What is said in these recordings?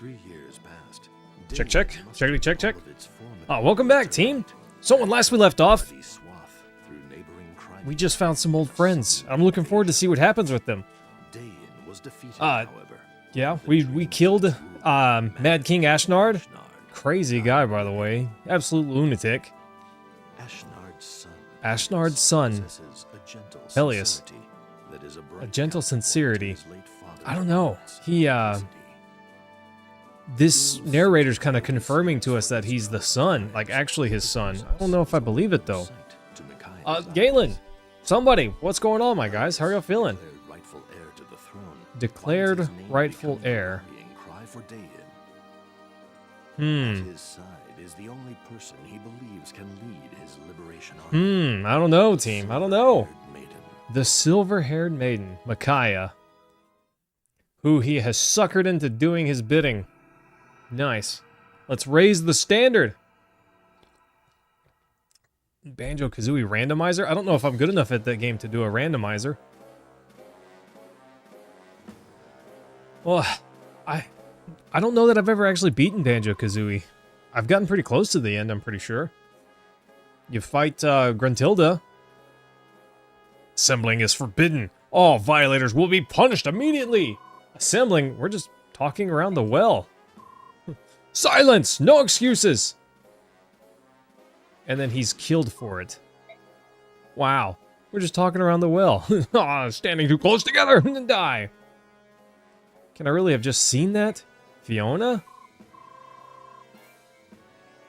3 years passed. Check, check. Checkity, check, check. Oh, welcome back, team. So when last we left off, we just found some old friends. I'm looking forward to see what happens with them. Yeah, we killed Mad King Ashnard. Crazy guy, by the way. Absolute lunatic. Ashnard's son. Peleus. A gentle sincerity. I don't know. This narrator's kind of confirming to us that he's the son, like actually his son. I don't know if I believe it though. Galen, somebody, what's going on, my guys? How are y'all feeling? Declared rightful heir. I don't know, team. I don't know. The silver-haired maiden, Micaiah, who he has suckered into doing his bidding. Nice. Let's raise the standard. Banjo-Kazooie randomizer? I don't know if I'm good enough at that game to do a randomizer. Well, I don't know that I've ever actually beaten Banjo-Kazooie. I've gotten pretty close to the end, I'm pretty sure. You fight Gruntilda. Assembling is forbidden. All violators will be punished immediately. Assembling? We're just talking around the well. Silence! No excuses! And then he's killed for it. Wow. We're just talking around the well. Standing too close together and die. Can I really have just seen that? Fiona?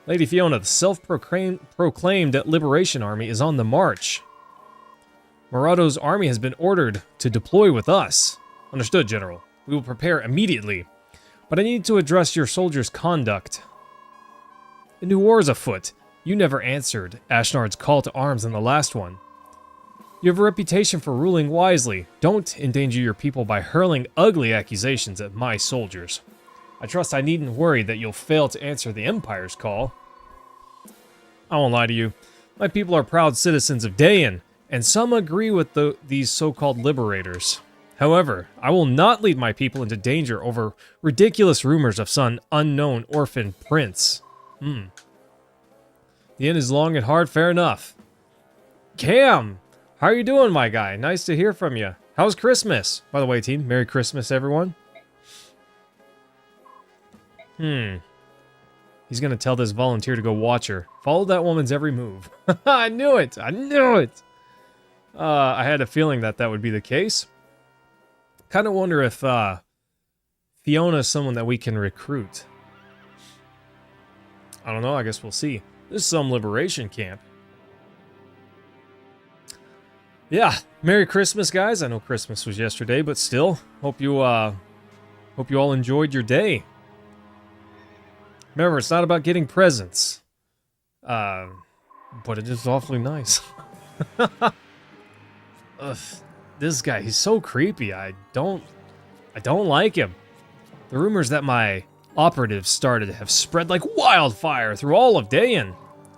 Lady Fiona, the self-proclaimed Liberation Army is on the march. Murado's army has been ordered to deploy with us. Understood, General. We will prepare immediately. But I need to address your soldiers' conduct. A new war is afoot. You never answered Ashnard's call to arms in the last one. You have a reputation for ruling wisely. Don't endanger your people by hurling ugly accusations at my soldiers. I trust I needn't worry that you'll fail to answer the Empire's call. I won't lie to you. My people are proud citizens of Dayan, and some agree with these so-called liberators. However, I will not lead my people into danger over ridiculous rumors of some unknown orphan prince. The end is long and hard, fair enough. Cam! How are you doing, my guy? Nice to hear from you. How's Christmas? By the way, team, Merry Christmas, everyone. He's gonna tell this volunteer to go watch her. Follow that woman's every move. I knew it! I knew it! I had a feeling that would be the case. Kind of wonder if Fiona is someone that we can recruit. I don't know, I guess we'll see. This is some liberation camp. Yeah, Merry Christmas, guys. I know Christmas was yesterday, but still, hope you all enjoyed your day. Remember, it's not about getting presents. But it is awfully nice. Ugh, this guy, he's so creepy. I don't like him. The rumors that my operatives started have spread like wildfire through all of Dayan.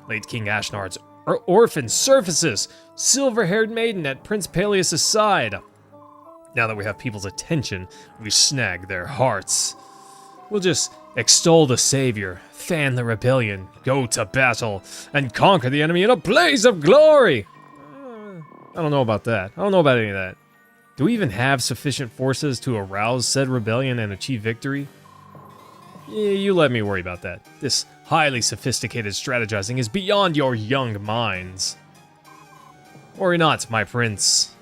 Late King Ashnard's orphan surfaces, silver-haired maiden at Prince Peleus' side. Now that we have people's attention, we snag their hearts. We'll just extol the savior, fan the rebellion, go to battle, and conquer the enemy in a blaze of glory! I don't know about that. I don't know about any of that. Do we even have sufficient forces to arouse said rebellion and achieve victory? Yeah, you let me worry about that. This highly sophisticated strategizing is beyond your young minds. Worry not, my prince.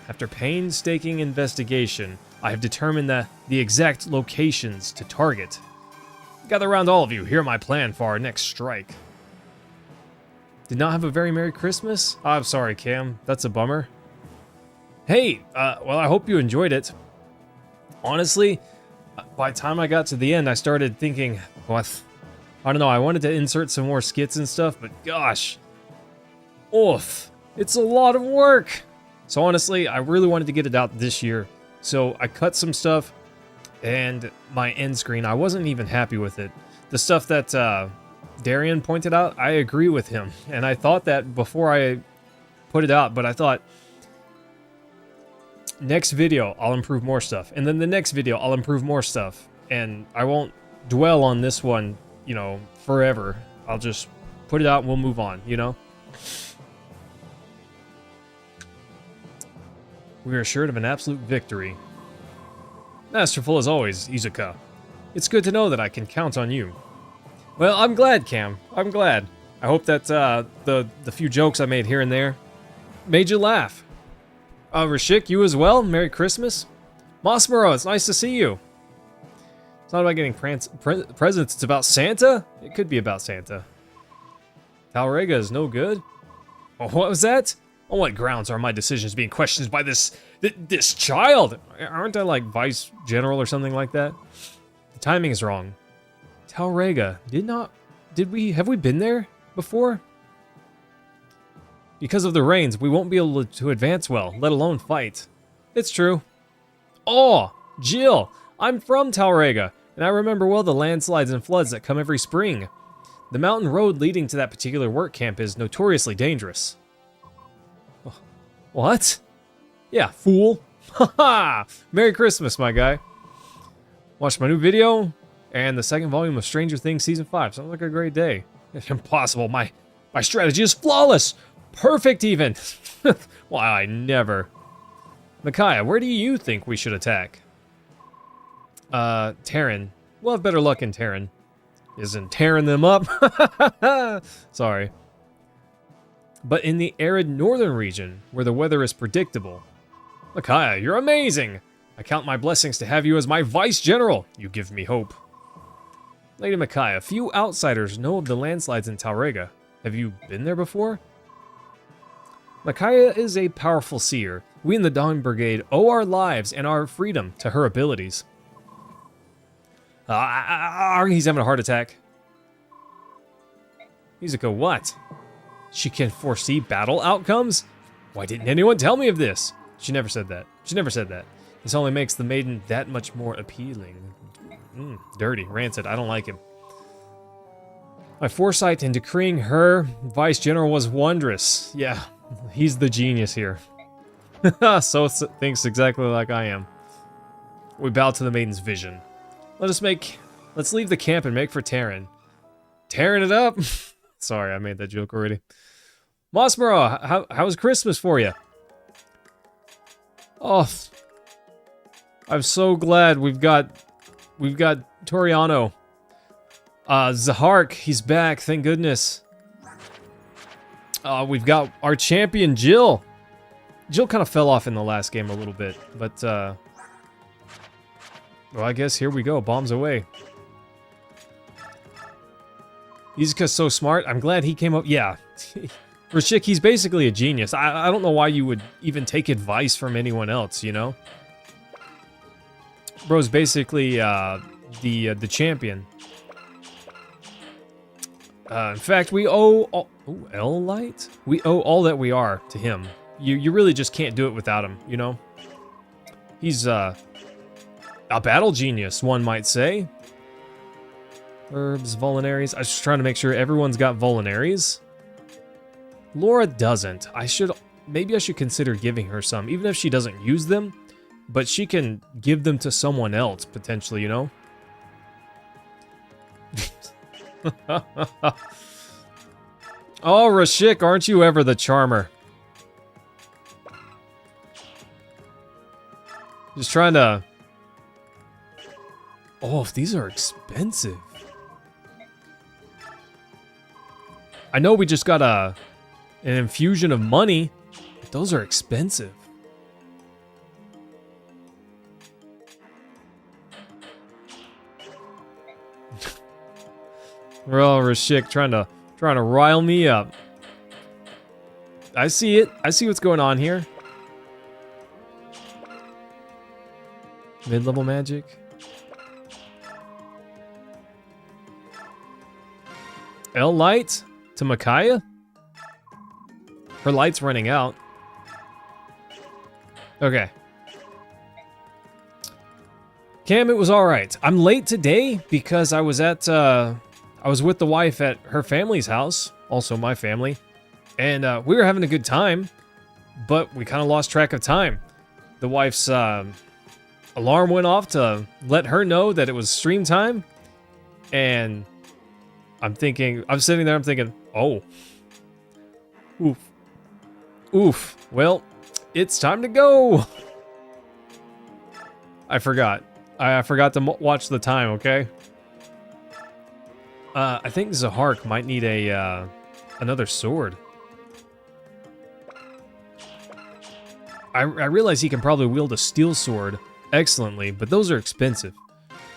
After painstaking investigation, I have determined the exact locations to target. Gather around, all of you. Hear my plan for our next strike. Did not have a very Merry Christmas? I'm sorry, Cam. That's a bummer. Hey, well, I hope you enjoyed it. Honestly, by the time I got to the end, I started thinking, what? I don't know, I wanted to insert some more skits and stuff, but gosh. Oof. It's a lot of work. So honestly, I really wanted to get it out this year. So I cut some stuff, and my end screen, I wasn't even happy with it. The stuff that Darian pointed out, I agree with him. And I thought that before I put it out, but I thought, next video, I'll improve more stuff. And then the next video, I'll improve more stuff. and I won't dwell on this one, you know, forever. I'll just put it out and we'll move on, you know? We are assured of an absolute victory. Masterful as always, Izuka. It's good to know that I can count on you. Well, I'm glad, Cam. I'm glad. I hope that the few jokes I made here and there made you laugh. Rashik, you as well? Merry Christmas. Mosmero, it's nice to see you. It's not about getting presents, it's about Santa? It could be about Santa. Talrega is no good? Oh, what was that? On what grounds are my decisions being questioned by this child? Aren't I like vice general or something like that? The timing is wrong. Talrega, have we been there before? Because of the rains, we won't be able to advance well, let alone fight. It's true. Oh, Jill, I'm from Talrega, and I remember well the landslides and floods that come every spring. The mountain road leading to that particular work camp is notoriously dangerous. What? Yeah, fool. Haha! Merry Christmas, my guy. Watch my new video and the second volume of Stranger Things Season 5. Sounds like a great day. Impossible. My strategy is flawless. Perfect, even. Why, I never. Micaiah, where do you think we should attack? Terran. We'll have better luck in Terran. Isn't tearing them up? Sorry. But in the arid northern region, where the weather is predictable. Micaiah, you're amazing! I count my blessings to have you as my vice general. You give me hope. Lady Micaiah, few outsiders know of the landslides in Talrega. Have you been there before? Micaiah is a powerful seer. We in the Dawn Brigade owe our lives and our freedom to her abilities. He's having a heart attack. Izuka, what? She can foresee battle outcomes? Why didn't anyone tell me of this? She never said that. She never said that. This only makes the maiden that much more appealing. Dirty, rancid, I don't like him. My foresight in decreeing her vice general was wondrous. Yeah, he's the genius here. So thinks exactly like I am. We bow to the maiden's vision. Let's leave the camp and make for Terran. Tearing it up? Sorry, I made that joke already. Mosmero, how was Christmas for you? Oh, I'm so glad we've got Toriano. Zahark, he's back, thank goodness. We've got our champion, Jill. Jill kind of fell off in the last game a little bit, but, well, I guess here we go, bombs away. Izuka's so smart, I'm glad he came up, yeah. Rashik, he's basically a genius. I don't know why you would even take advice from anyone else, you know? Bro's basically, the champion. In fact, we owe L-Light? We owe all that we are to him. You really just can't do it without him, you know? He's, a battle genius, one might say. Herbs, Vulinaries. I was just trying to make sure everyone's got Vulinaries. Laura doesn't. Maybe I should consider giving her some, even if she doesn't use them. But she can give them to someone else, potentially, you know? Oh, Rashik, aren't you ever the charmer? Just trying to... Oh, these are expensive. I know we just got an infusion of money, but those are expensive. Well, Rashik trying to rile me up. I see it. I see what's going on here. Mid-level magic. L-Light to Micaiah? Her light's running out. Okay. Cam, it was alright. I'm late today because I was with the wife at her family's house, also my family, and we were having a good time, but we kind of lost track of time. The wife's alarm went off to let her know that it was stream time. And I'm sitting there, I'm thinking, oh. Oof. Oof. Well, it's time to go. I forgot. I forgot to watch the time, okay? I think Zahark might need a, another sword. I realize he can probably wield a steel sword excellently, but those are expensive.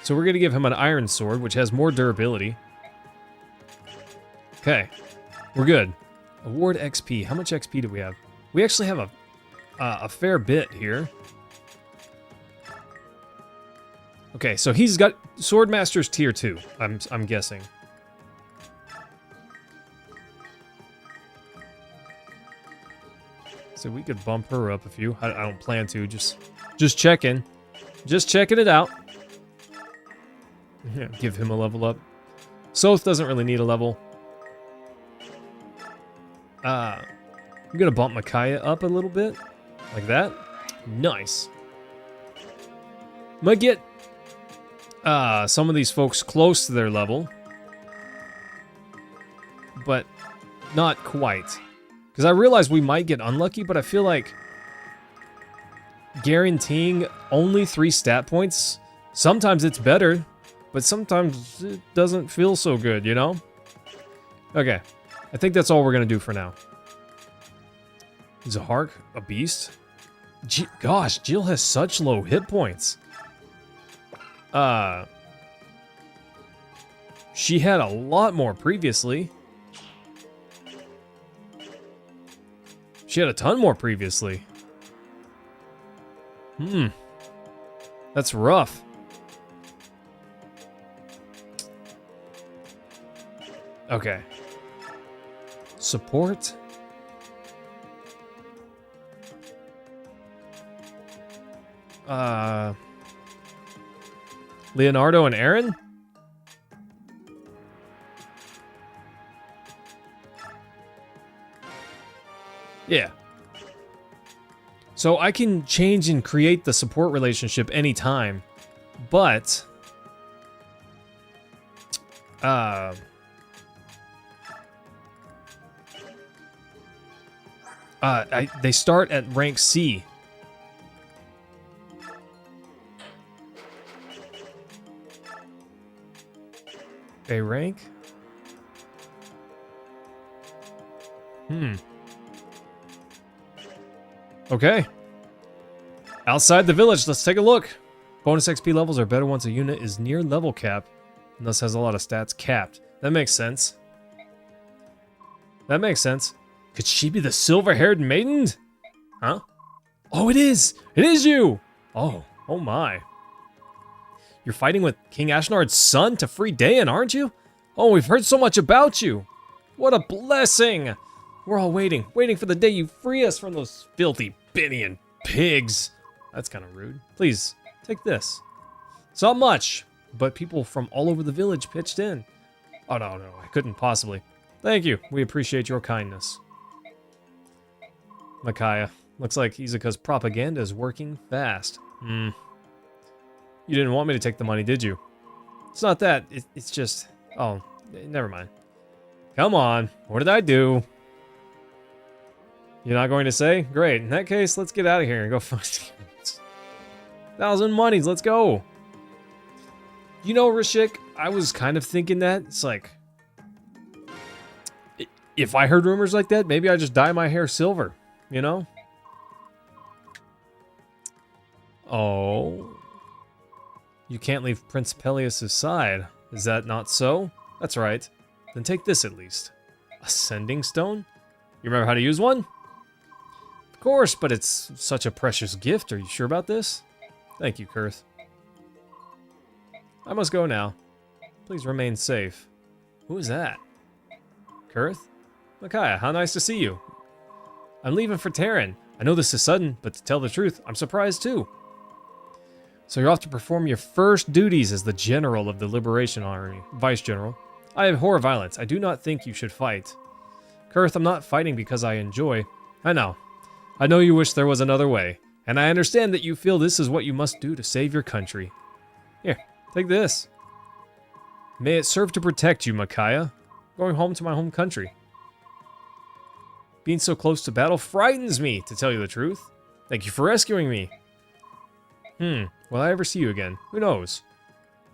So we're going to give him an iron sword, which has more durability. Okay, we're good. Award XP. How much XP do we have? We actually have a fair bit here. Okay, so he's got Swordmaster's tier 2, I'm guessing. So we could bump her up a few. I don't plan to, just checking. Just checking it out. Yeah, give him a level up. Soth doesn't really need a level. I'm gonna bump Micaiah up a little bit. Like that. Nice. Might get some of these folks close to their level. But not quite. Because I realize we might get unlucky, but I feel like guaranteeing only 3 stat points, sometimes it's better, but sometimes it doesn't feel so good, you know? Okay, I think that's all we're going to do for now. Zahark, a beast? Gosh, Jill has such low hit points. She had a lot more previously. She had a ton more previously. That's rough. Okay. Support. Leonardo and Aaron? Yeah. So I can change and create the support relationship anytime, but they start at rank C. A rank? Okay. Outside the village, let's take a look. Bonus XP levels are better once a unit is near level cap, and thus has a lot of stats capped. That makes sense. That makes sense. Could she be the silver-haired maiden? Huh? Oh, it is! It is you! Oh my. You're fighting with King Ashnard's son to free Dayan, aren't you? Oh, we've heard so much about you. What a blessing! We're all waiting for the day you free us from those filthy Binion pigs. That's kind of rude. Please, take this. It's not much, but people from all over the village pitched in. Oh, no, I couldn't possibly. Thank you. We appreciate your kindness. Micaiah. Looks like Izuka's propaganda is working fast. You didn't want me to take the money, did you? It's not that. It's just... Oh, never mind. Come on. What did I do? You're not going to say? Great. In that case, let's get out of here and go find 1,000 monies. Let's go. You know, Rashik, I was kind of thinking that. It's like... If I heard rumors like that, maybe I just dye my hair silver. You know? Oh. You can't leave Prince Peleus' side. Is that not so? That's right. Then take this at least. A sending stone? You remember how to use one? Of course, but it's such a precious gift. Are you sure about this? Thank you, Kurth. I must go now. Please remain safe. Who is that? Kurth? Micaiah, how nice to see you. I'm leaving for Terran. I know this is sudden, but to tell the truth, I'm surprised too. So you're off to perform your first duties as the General of the Liberation Army, Vice General. I abhor violence. I do not think you should fight. Kurth, I'm not fighting because I enjoy. I know you wish there was another way, And I understand that you feel this is what you must do to save your country. Here, take this. May it serve to protect you, Micaiah. Going home to my home country. Being so close to battle frightens me, to tell you the truth. Thank you for rescuing me. Will I ever see you again? Who knows?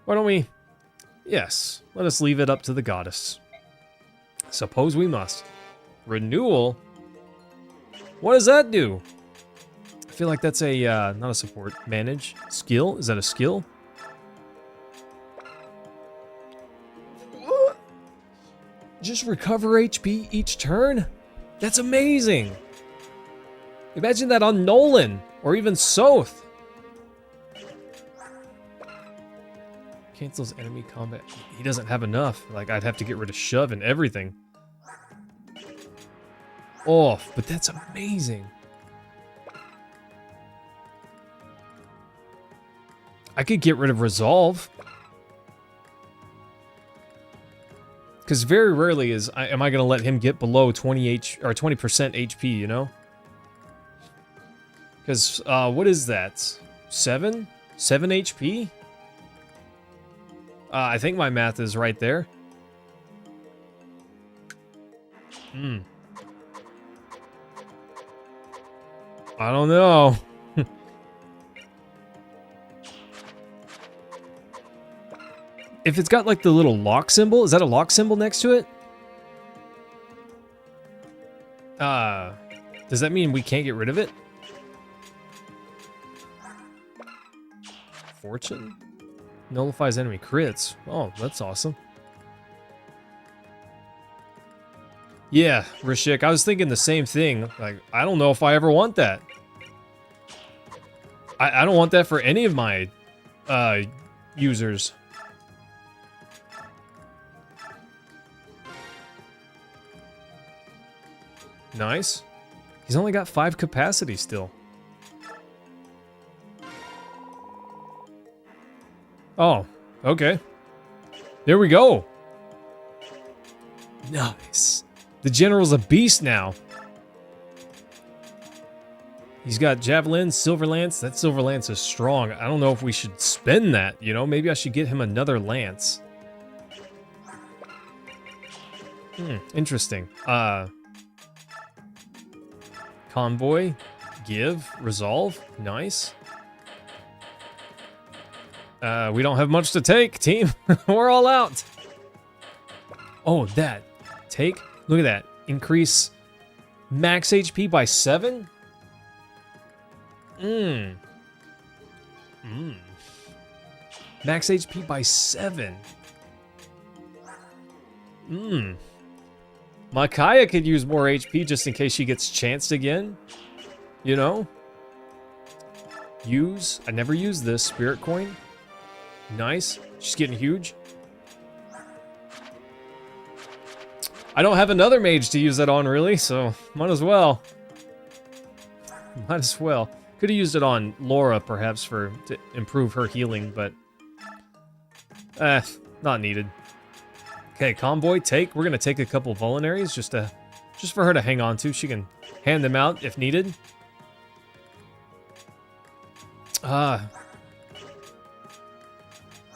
Why don't we... Yes, let us leave it up to the goddess. Suppose we must. Renewal? What does that do? I feel like that's a, not a support. Manage? Skill? Is that a skill? Just recover HP each turn? That's amazing! Imagine that on Nolan, or even Soth. Cancels enemy combat. He doesn't have enough. Like, I'd have to get rid of Shove and everything. Oh, but that's amazing. I could get rid of Resolve. Because very rarely am I going to let him get below 20% HP, you know? Because, what is that? 7? 7 HP? I think my math is right there. I don't know. If it's got like the little lock symbol, is that a lock symbol next to it? Does that mean we can't get rid of it? Fortune? Nullifies enemy crits. Oh, that's awesome. Yeah, Rashik, I was thinking the same thing. Like, I don't know if I ever want that. I don't want that for any of my users. Nice. He's only got 5 capacity still. Oh, okay. There we go. Nice. The general's a beast now. He's got Javelin, Silver Lance. That Silver Lance is strong. I don't know if we should spend that, you know? Maybe I should get him another lance. Interesting. Convoy, give, resolve, nice. We don't have much to take, team. We're all out. Oh, that. Take, look at that. Increase max HP by 7? Max HP by 7. Micaiah could use more HP just in case she gets chanced again. You know? Use. I never used this. Spirit coin. Nice. She's getting huge. I don't have another mage to use that on, really, so might as well. Might as well. Could have used it on Laura, perhaps, to improve her healing, but... not needed. Okay, Convoy, take. We're gonna take a couple Vulneraries just for her to hang on to. She can hand them out if needed.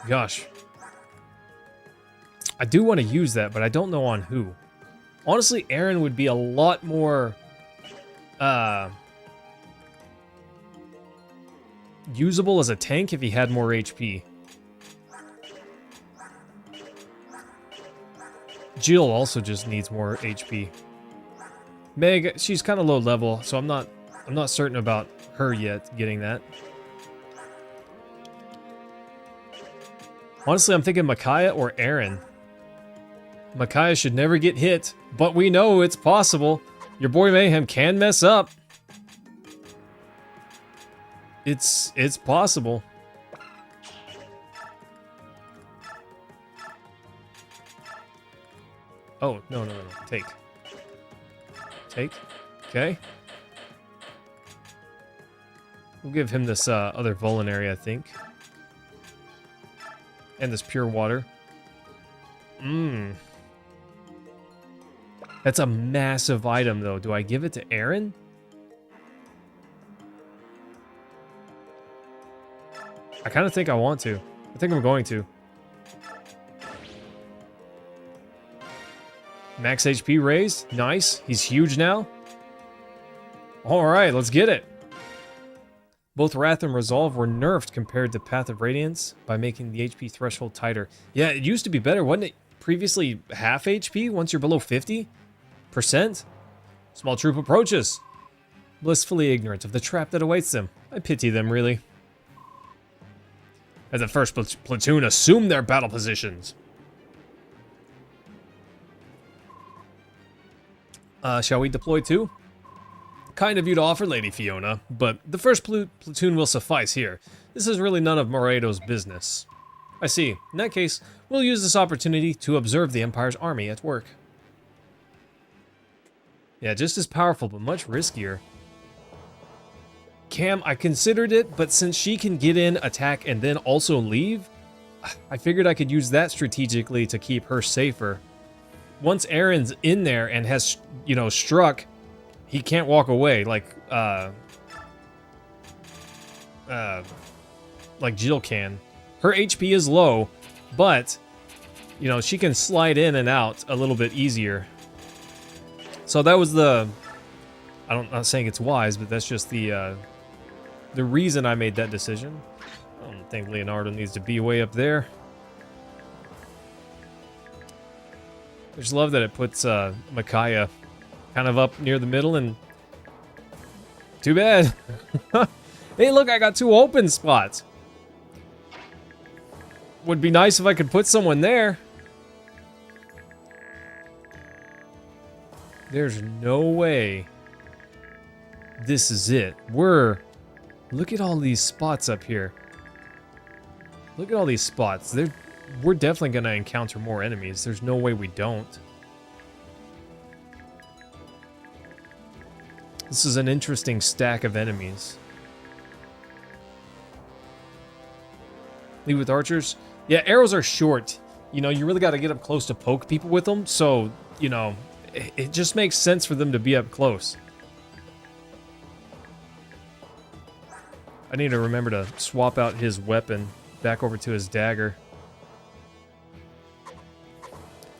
Gosh. I do want to use that, but I don't know on who. Honestly, Aaron would be a lot more... usable as a tank if he had more HP. Jill also just needs more HP. Meg, she's kind of low level, so I'm not certain about her yet getting that. Honestly, I'm thinking Micaiah or Aaron. Micaiah should never get hit, but we know it's possible. Your boy Mayhem can mess up. It's possible. Oh, no. Take. Take. Okay. We'll give him this other Vulnerary, I think. And this pure water. That's a massive item, though. Do I give it to Aaron? I kind of think I want to. I think I'm going to. Max HP raised. Nice. He's huge now. Alright, let's get it. Both Wrath and Resolve were nerfed compared to Path of Radiance by making the HP threshold tighter. Yeah, it used to be better, wasn't it? Previously half HP once you're below 50%? Small troop approaches. Blissfully ignorant of the trap that awaits them. I pity them, really. As the first platoon assume their battle positions. Shall we deploy too? Kind of you to offer, Lady Fiona, but the first platoon will suffice here. This is really none of Moredo's business. I see. In that case, we'll use this opportunity to observe the Empire's army at work. Yeah, just as powerful, but much riskier. Cam, I considered it, but since she can get in, attack, and then also leave, I figured I could use that strategically to keep her safer. Once Aaron's in there and has, you know, struck, he can't walk away like Jill can. Her HP is low, but, you know, she can slide in and out a little bit easier. So that was the... I'm not saying it's wise, but that's just the reason I made that decision. I don't think Leonardo needs to be way up there. I just love that it puts Micaiah kind of up near the middle, and too bad. Hey, look, I got 2 open spots. Would be nice if I could put someone there. There's no way this is it. Look at all these spots up here. Look at all these spots. We're definitely gonna encounter more enemies. There's no way we don't. This is an interesting stack of enemies. Lead with archers. Yeah, arrows are short. You know, you really got to get up close to poke people with them. So, you know, it just makes sense for them to be up close. I need to remember to swap out his weapon back over to his dagger.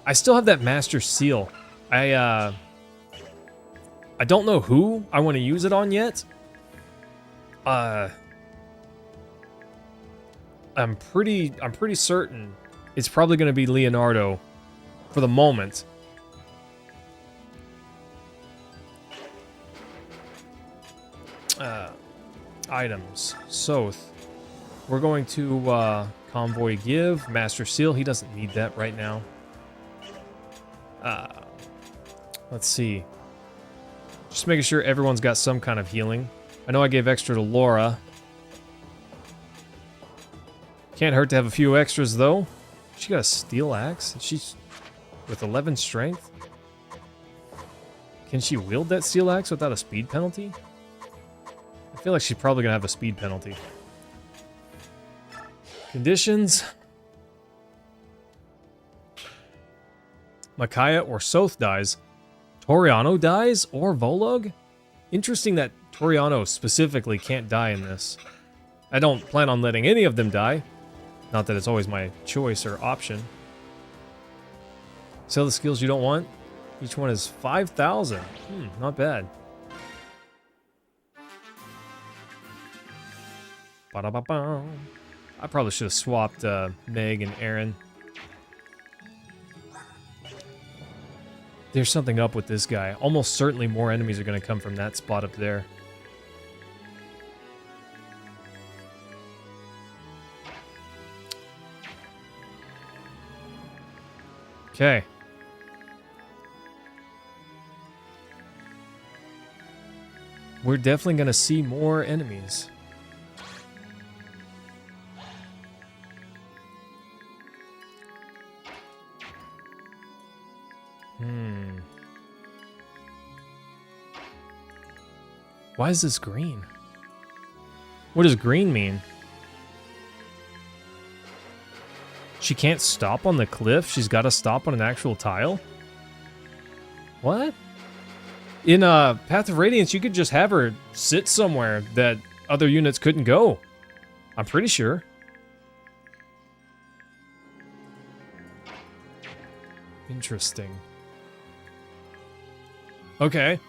I still have that Master Seal. I don't know who I want to use it on yet. I'm pretty certain it's probably going to be Leonardo for the moment. Items. Soth. We're going to Convoy Give. Master Seal. He doesn't need that right now. Let's see. Just making sure everyone's got some kind of healing. I know I gave extra to Laura. Can't hurt to have a few extras, though. She got a steel axe? She's with 11 strength? Can she wield that steel axe without a speed penalty? I feel like she's probably going to have a speed penalty. Conditions. Micaiah or Soth dies. Toriano dies or Volug? Interesting that Toriano specifically can't die in this. I don't plan on letting any of them die. Not that it's always my choice or option. Sell the skills you don't want. Each one is 5,000. Not bad. Ba-da-ba-ba. I probably should have swapped Meg and Aaron. There's something up with this guy. Almost certainly more enemies are going to come from that spot up there. Okay. We're definitely going to see more enemies. Why is this green? What does green mean? She can't stop on the cliff? She's got to stop on an actual tile? What? In Path of Radiance, you could just have her sit somewhere that other units couldn't go. I'm pretty sure. Interesting. Okay.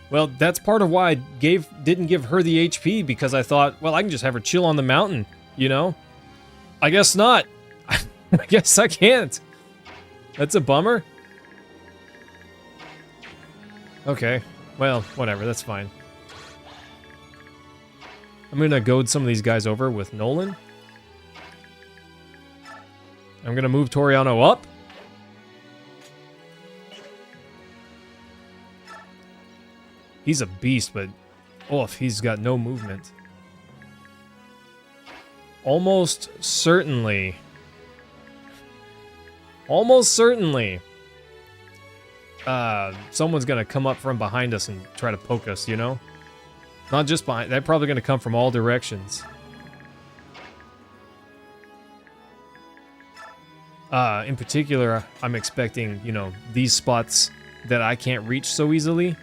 Well, that's part of why I didn't give her the HP, because I thought, well, I can just have her chill on the mountain, you know? I guess not. I guess I can't. That's a bummer. Okay. Well, whatever, that's fine. I'm gonna goad some of these guys over with Nolan. I'm gonna move Toriano up. He's a beast, but oof, he's got no movement. Almost certainly. Someone's gonna come up from behind us and try to poke us, you know? Not just behind, they're probably gonna come from all directions. In particular, I'm expecting, you know, these spots that I can't reach so easily.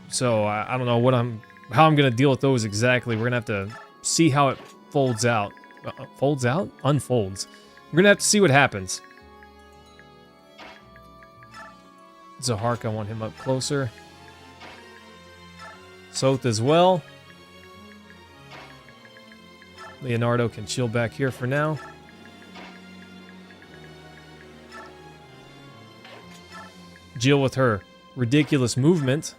So I don't know how I'm gonna deal with those exactly. We're gonna have to see how it folds out. Folds out? Unfolds. We're gonna have to see what happens. Zahark, I want him up closer. Soth as well. Leonardo can chill back here for now. Jill with her ridiculous movement.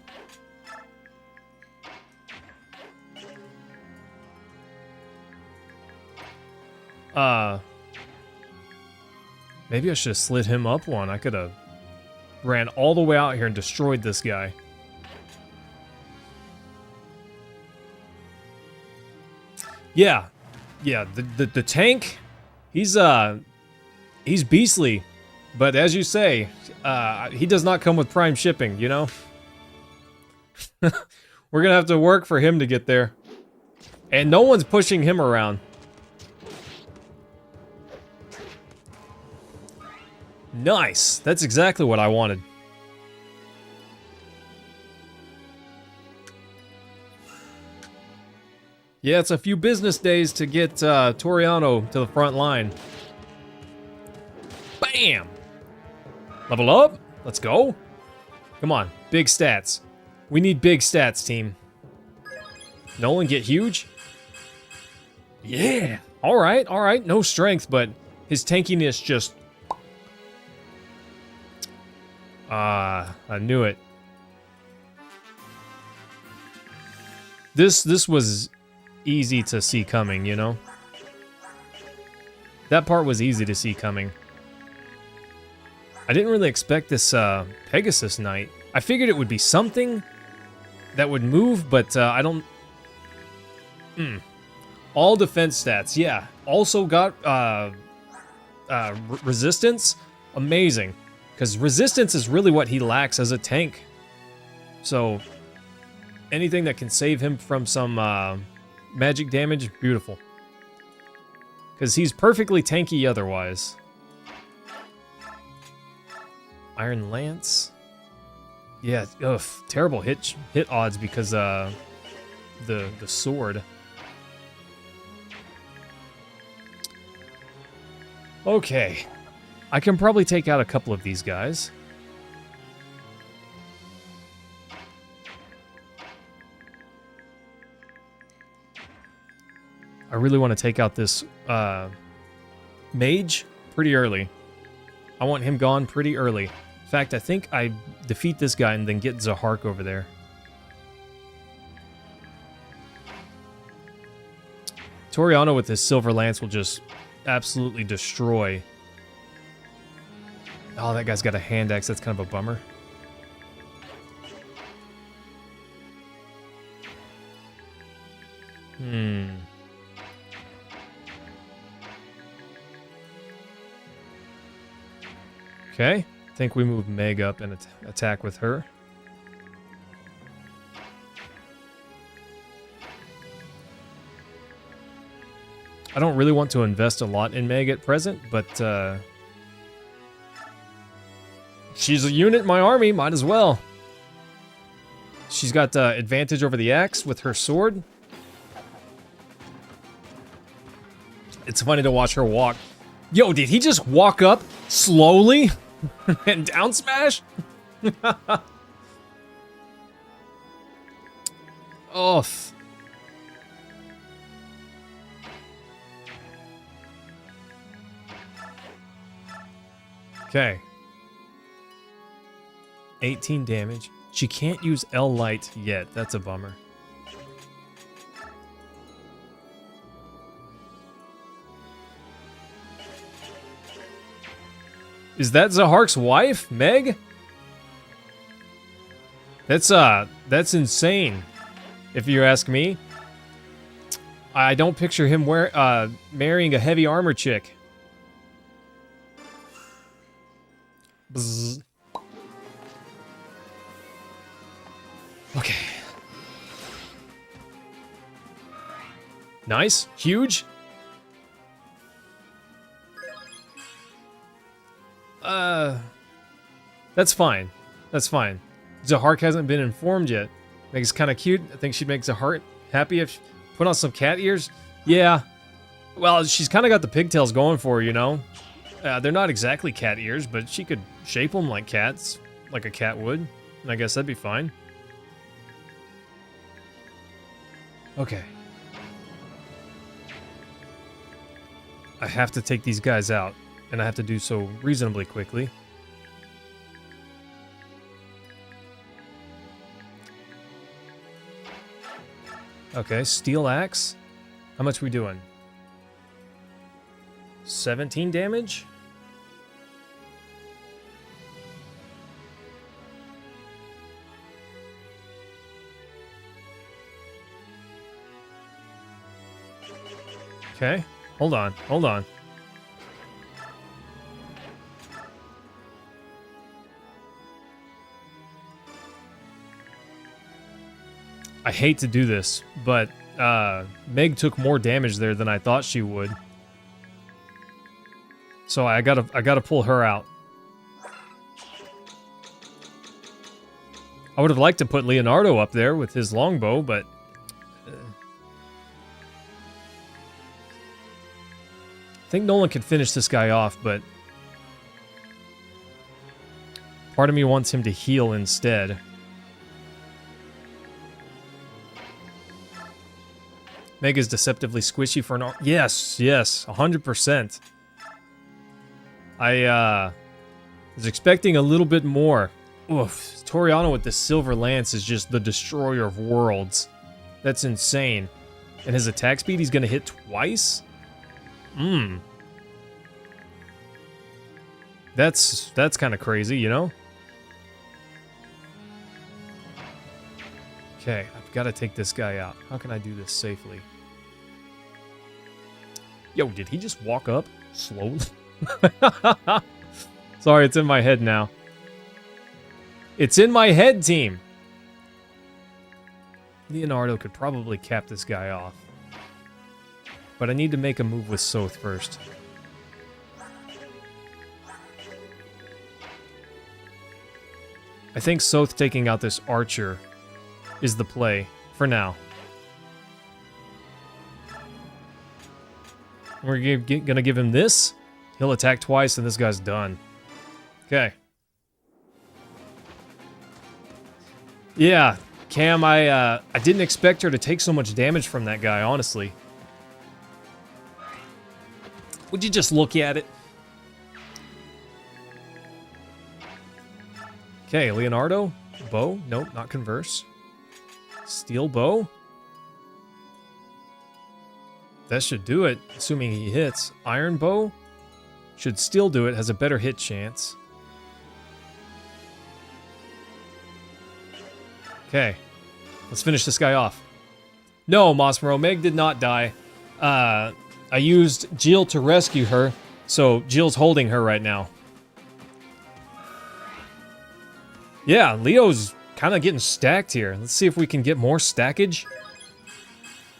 Maybe I should have slid him up one. I could have ran all the way out here and destroyed this guy. Yeah. Yeah, the tank, he's beastly. But as you say, he does not come with prime shipping, you know? We're gonna have to work for him to get there. And no one's pushing him around. Nice! That's exactly what I wanted. Yeah, it's a few business days to get Toriano to the front line. Bam! Level up. Let's go. Come on, big stats. We need big stats, team. Nolan, get huge. Yeah. All right. No strength, but his tankiness just... I knew it. This was easy to see coming, you know? That part was easy to see coming. I didn't really expect this Pegasus Knight. I figured it would be something that would move, but I don't... All defense stats, yeah. Also got resistance. Amazing. Because resistance is really what he lacks as a tank. So, anything that can save him from some magic damage, beautiful. Because he's perfectly tanky otherwise. Iron Lance. Yeah, ugh, terrible hit odds because the sword. Okay. I can probably take out a couple of these guys. I really want to take out this mage pretty early. I want him gone pretty early. In fact, I think I defeat this guy and then get Zahark over there. Toriano with his Silver Lance will just absolutely destroy. Oh, that guy's got a hand axe. That's kind of a bummer. Okay. I think we move Meg up and attack with her. I don't really want to invest a lot in Meg at present, but she's a unit in my army, might as well. She's got advantage over the axe with her sword. It's funny to watch her walk. Yo, did he just walk up, Slowly? And down smash? Oh. Okay. 18 damage. She can't use L Light yet. That's a bummer. Is that Zahark's wife, Meg? That's insane, if you ask me. I don't picture him marrying a heavy armor chick. Bzz. Okay. Nice. Huge. That's fine. That's fine. Zahark hasn't been informed yet. Meg's kind of cute. I think she'd make Zahark happy if she put on some cat ears. Yeah. Well, she's kind of got the pigtails going for her, you know? They're not exactly cat ears, but she could shape them like cats, like a cat would. And I guess that'd be fine. Okay. I have to take these guys out, and I have to do so reasonably quickly. Okay, steel axe. How much we doing? 17 damage? Okay, hold on, hold on. I hate to do this, but Meg took more damage there than I thought she would. So I gotta pull her out. I would have liked to put Leonardo up there with his longbow, but I think Nolan can finish this guy off, but part of me wants him to heal instead. Meg is deceptively squishy for an... Yes, yes, 100%. I was expecting a little bit more. Oof, Toriano with the Silver Lance is just the destroyer of worlds. That's insane. And his attack speed, he's gonna hit twice? That's kind of crazy, you know? Okay, I've got to take this guy out. How can I do this safely? Yo, did he just walk up slowly? Sorry, it's in my head now. It's in my head, team. Leonardo could probably cap this guy off. But I need to make a move with Soth first. I think Soth taking out this archer is the play for now. We're gonna give him this. He'll attack twice and this guy's done. Okay. Yeah, Cam, I didn't expect her to take so much damage from that guy, honestly. Would you just look at it? Okay, Leonardo. Bow? Nope, not converse. Steel bow? That should do it, assuming he hits. Iron bow? Should still do it, has a better hit chance. Okay, let's finish this guy off. No, Mosmero, Meg did not die. I used Jill to rescue her, so Jill's holding her right now. Yeah, Leo's kind of getting stacked here. Let's see if we can get more stackage.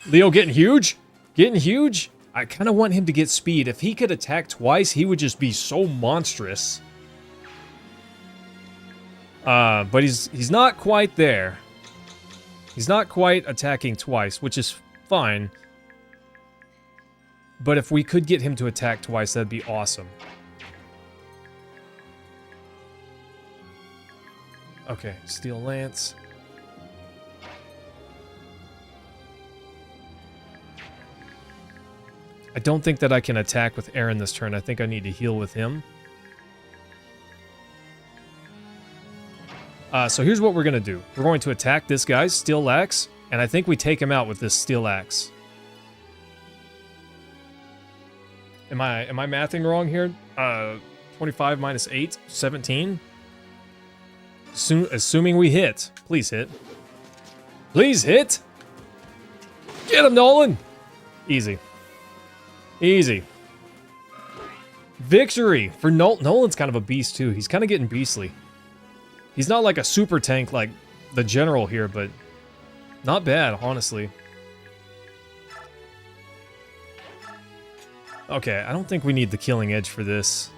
Leo getting huge? Getting huge? I kind of want him to get speed. If he could attack twice, he would just be so monstrous. But he's not quite there. He's not quite attacking twice, which is fine. But if we could get him to attack twice, that'd be awesome. Okay, Steel Lance. I don't think that I can attack with Aaron this turn. I think I need to heal with him. So here's what we're going to do. We're going to attack this guy's Steel Axe, and I think we take him out with this Steel Axe. Am I mathing wrong here? 25 minus 8, 17. Assuming we hit. Please hit. Please hit! Get him, Nolan! Easy. Easy. Victory for Nolan's kind of a beast too. He's kind of getting beastly. He's not like a super tank like the general here, but not bad, honestly. Okay, I don't think we need the killing edge for this.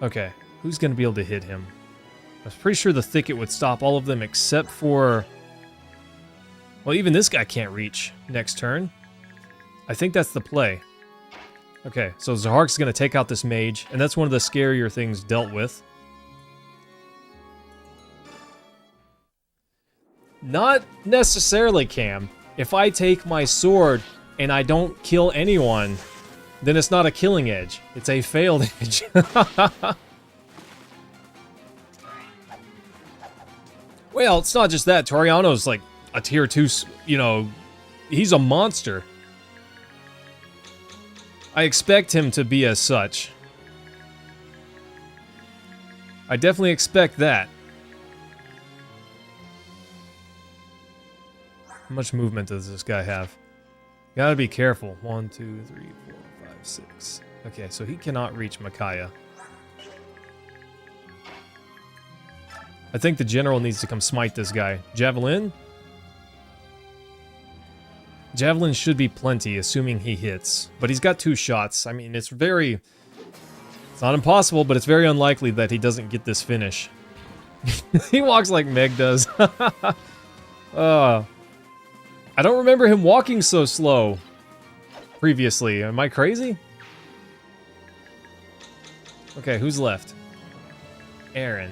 Okay, who's going to be able to hit him? I was pretty sure the thicket would stop all of them except for... Well, even this guy can't reach next turn. I think that's the play. Okay, so Zahark's going to take out this mage, and that's one of the scarier things dealt with. Not necessarily, Cam. If I take my sword and I don't kill anyone, then it's not a killing edge. It's a failed edge. Well, it's not just that. Toriano's like a tier 2, you know, he's a monster. I expect him to be as such. I definitely expect that. How much movement does this guy have? Gotta be careful. 1, 2, 3, 4, 5, 6. Okay, so he cannot reach Micaiah. I think the general needs to come smite this guy. Javelin? Javelin should be plenty, assuming he hits. But he's got 2 shots. I mean, it's very... It's not impossible, but it's very unlikely that he doesn't get this finish. He walks like Meg does. I don't remember him walking so slow previously. Am I crazy? Okay, who's left? Aaron.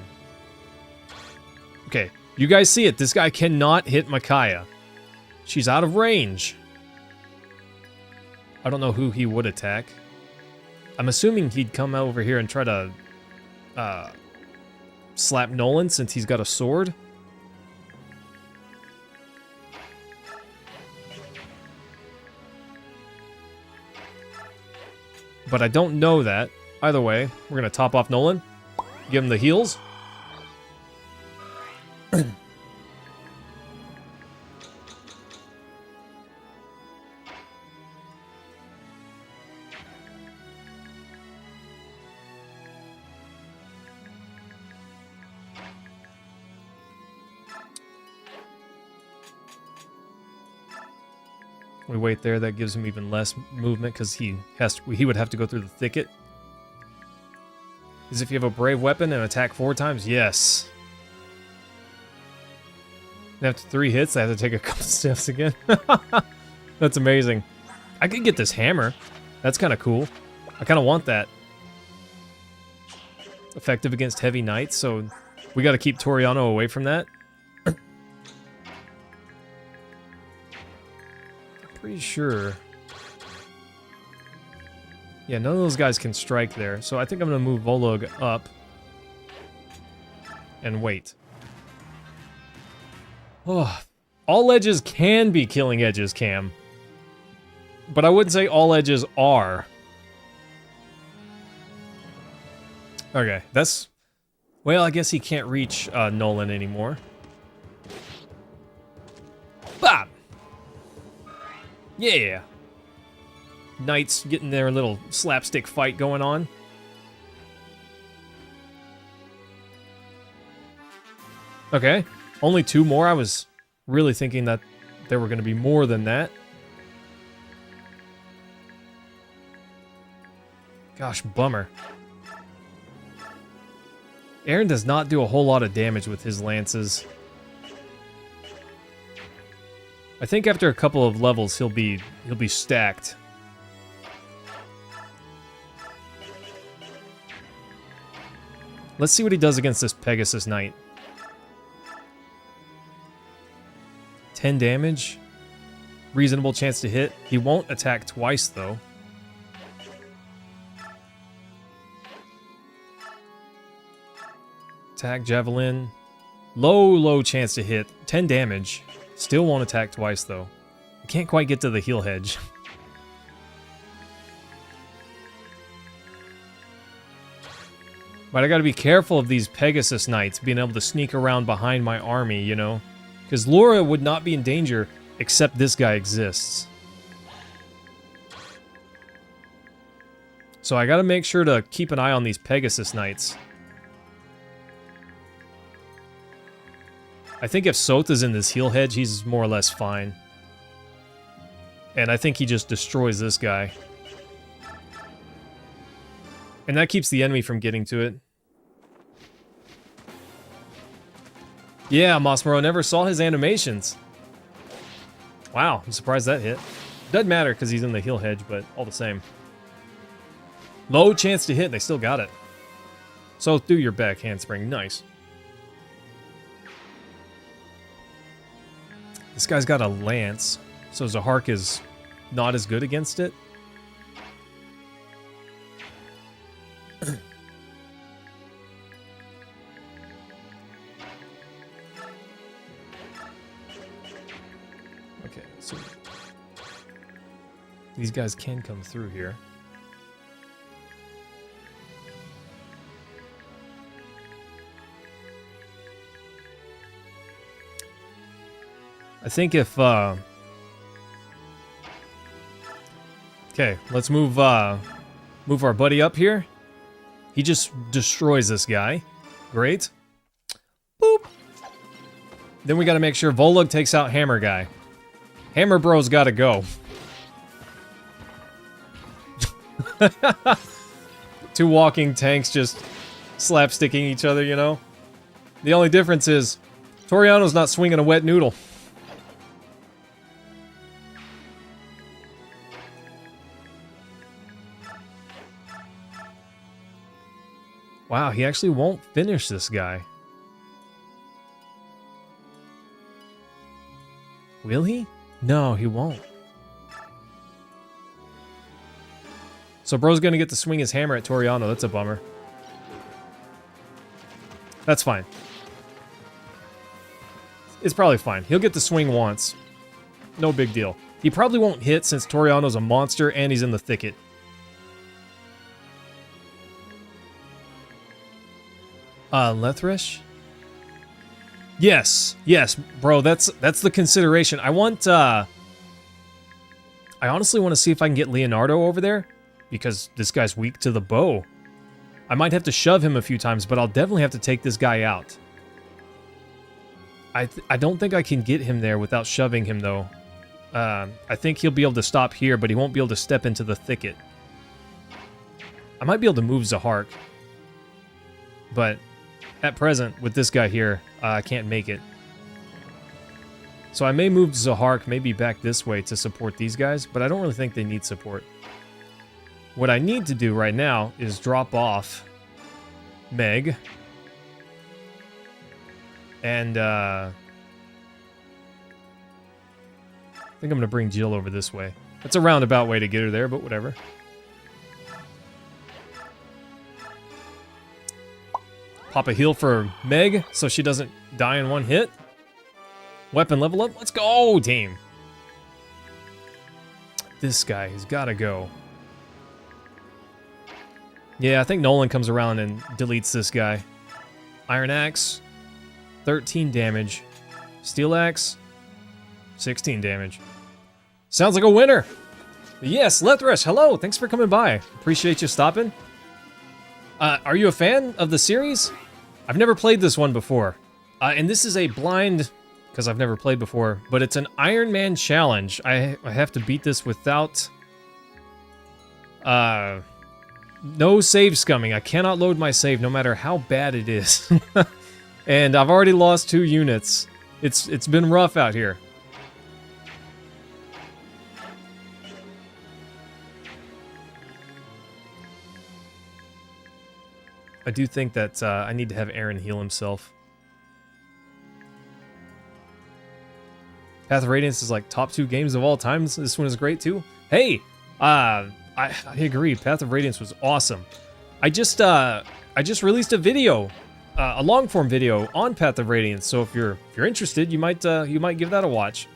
Okay, you guys see it. This guy cannot hit Micaiah. She's out of range. I don't know who he would attack. I'm assuming he'd come over here and try to slap Nolan since he's got a sword. But I don't know that. Either way, we're going to top off Nolan. Give him the heals. We wait there, that gives him even less movement because he would have to go through the thicket. As if you have a brave weapon and attack 4 times? Yes. And after 3 hits, I have to take a couple steps again. That's amazing. I could get this hammer. That's kind of cool. I kind of want that. Effective against heavy knights, so we got to keep Toriano away from that. Pretty sure. Yeah, none of those guys can strike there, so I think I'm going to move Volog up and wait. Oh, all edges can be killing edges, Cam. But I wouldn't say all edges are. Okay, that's... Well, I guess he can't reach Nolan anymore. Bop! Yeah! Knights getting their little slapstick fight going on. Okay, only 2 more. I was really thinking that there were going to be more than that. Gosh, bummer. Aaron does not do a whole lot of damage with his lances. I think after a couple of levels he'll be stacked. Let's see what he does against this Pegasus Knight. 10 damage. Reasonable chance to hit. He won't attack twice, though. Attack, Javelin. Low chance to hit. 10 damage. Still won't attack twice, though. I can't quite get to the heal hedge. But I gotta be careful of these Pegasus Knights being able to sneak around behind my army, you know? Because Laura would not be in danger except this guy exists. So I gotta make sure to keep an eye on these Pegasus Knights. I think if Sota's in this heal hedge, he's more or less fine. And I think he just destroys this guy. And that keeps the enemy from getting to it. Yeah, Mossmoro never saw his animations. Wow, I'm surprised that hit. Doesn't matter because he's in the heal hedge, but all the same. Low chance to hit, they still got it. So through your back handspring, nice. This guy's got a lance, so Zahark is not as good against it. Okay, so these guys can come through here. I think if, okay, let's move our buddy up here. He just destroys this guy. Great. Boop. Then we gotta make sure Volug takes out Hammer Guy. Hammer Bro's gotta go. Two walking tanks just slapsticking each other, you know? The only difference is Toriano's not swinging a wet noodle. Wow, he actually won't finish this guy. Will he? No, he won't. So bro's gonna get to swing his hammer at Toriano. That's a bummer. That's fine. It's probably fine. He'll get to swing once. No big deal. He probably won't hit since Toriano's a monster and he's in the thicket. Lethrish? Yes, bro, that's the consideration. I want, I honestly want to see if I can get Leonardo over there, because this guy's weak to the bow. I might have to shove him a few times, but I'll definitely have to take this guy out. I don't think I can get him there without shoving him, though. I think he'll be able to stop here, but he won't be able to step into the thicket. I might be able to move Zahark, but at present, with this guy here, I can't make it. So I may move Zahark maybe back this way to support these guys, but I don't really think they need support. What I need to do right now is drop off Meg. And, I think I'm going to bring Jill over this way. That's a roundabout way to get her there, but whatever. Pop a heal for Meg so she doesn't die in one hit. Weapon level up. Let's go, team. This guy has got to go. Yeah, I think Nolan comes around and deletes this guy. Iron Axe, 13 damage. Steel Axe, 16 damage. Sounds like a winner. Yes, Lethrish, hello. Thanks for coming by. Appreciate you stopping. Are you a fan of the series? I've never played this one before. And this is a blind, because I've never played before, but it's an Iron Man challenge. I have to beat this without... no save scumming. I cannot load my save no matter how bad it is. And I've already lost 2 units. It's been rough out here. I do think that I need to have Aaron heal himself. Path of Radiance is like top 2 games of all time. This one is great too. Hey, I agree. Path of Radiance was awesome. I just released a video, a long form video on Path of Radiance. So if you're interested, you might give that a watch.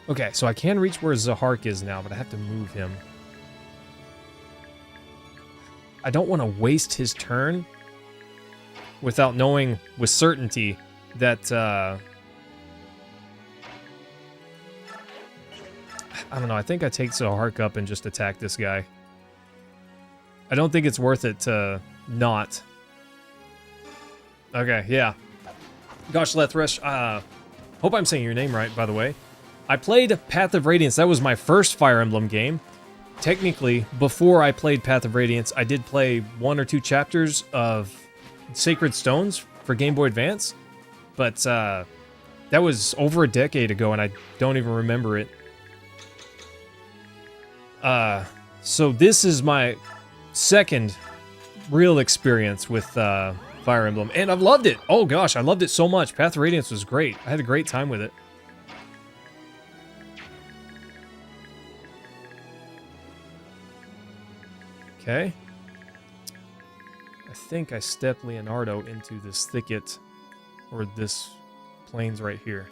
Okay, so I can reach where Zahark is now, but I have to move him. I don't want to waste his turn without knowing with certainty that I don't know. I think I take Zahark up and just attack this guy. I don't think it's worth it to not. Okay, yeah. Gosh, Lethresh, hope I'm saying your name right, by the way. I played Path of Radiance. That was my first Fire Emblem game. Technically, before I played Path of Radiance, I did play 1 or 2 chapters of Sacred Stones for Game Boy Advance. But that was over a decade ago, and I don't even remember it. So this is my second real experience with Fire Emblem, and I've loved it. Oh gosh, I loved it so much. Path of Radiance was great. I had a great time with it. Okay. I think I step Leonardo into this thicket, or this plains right here.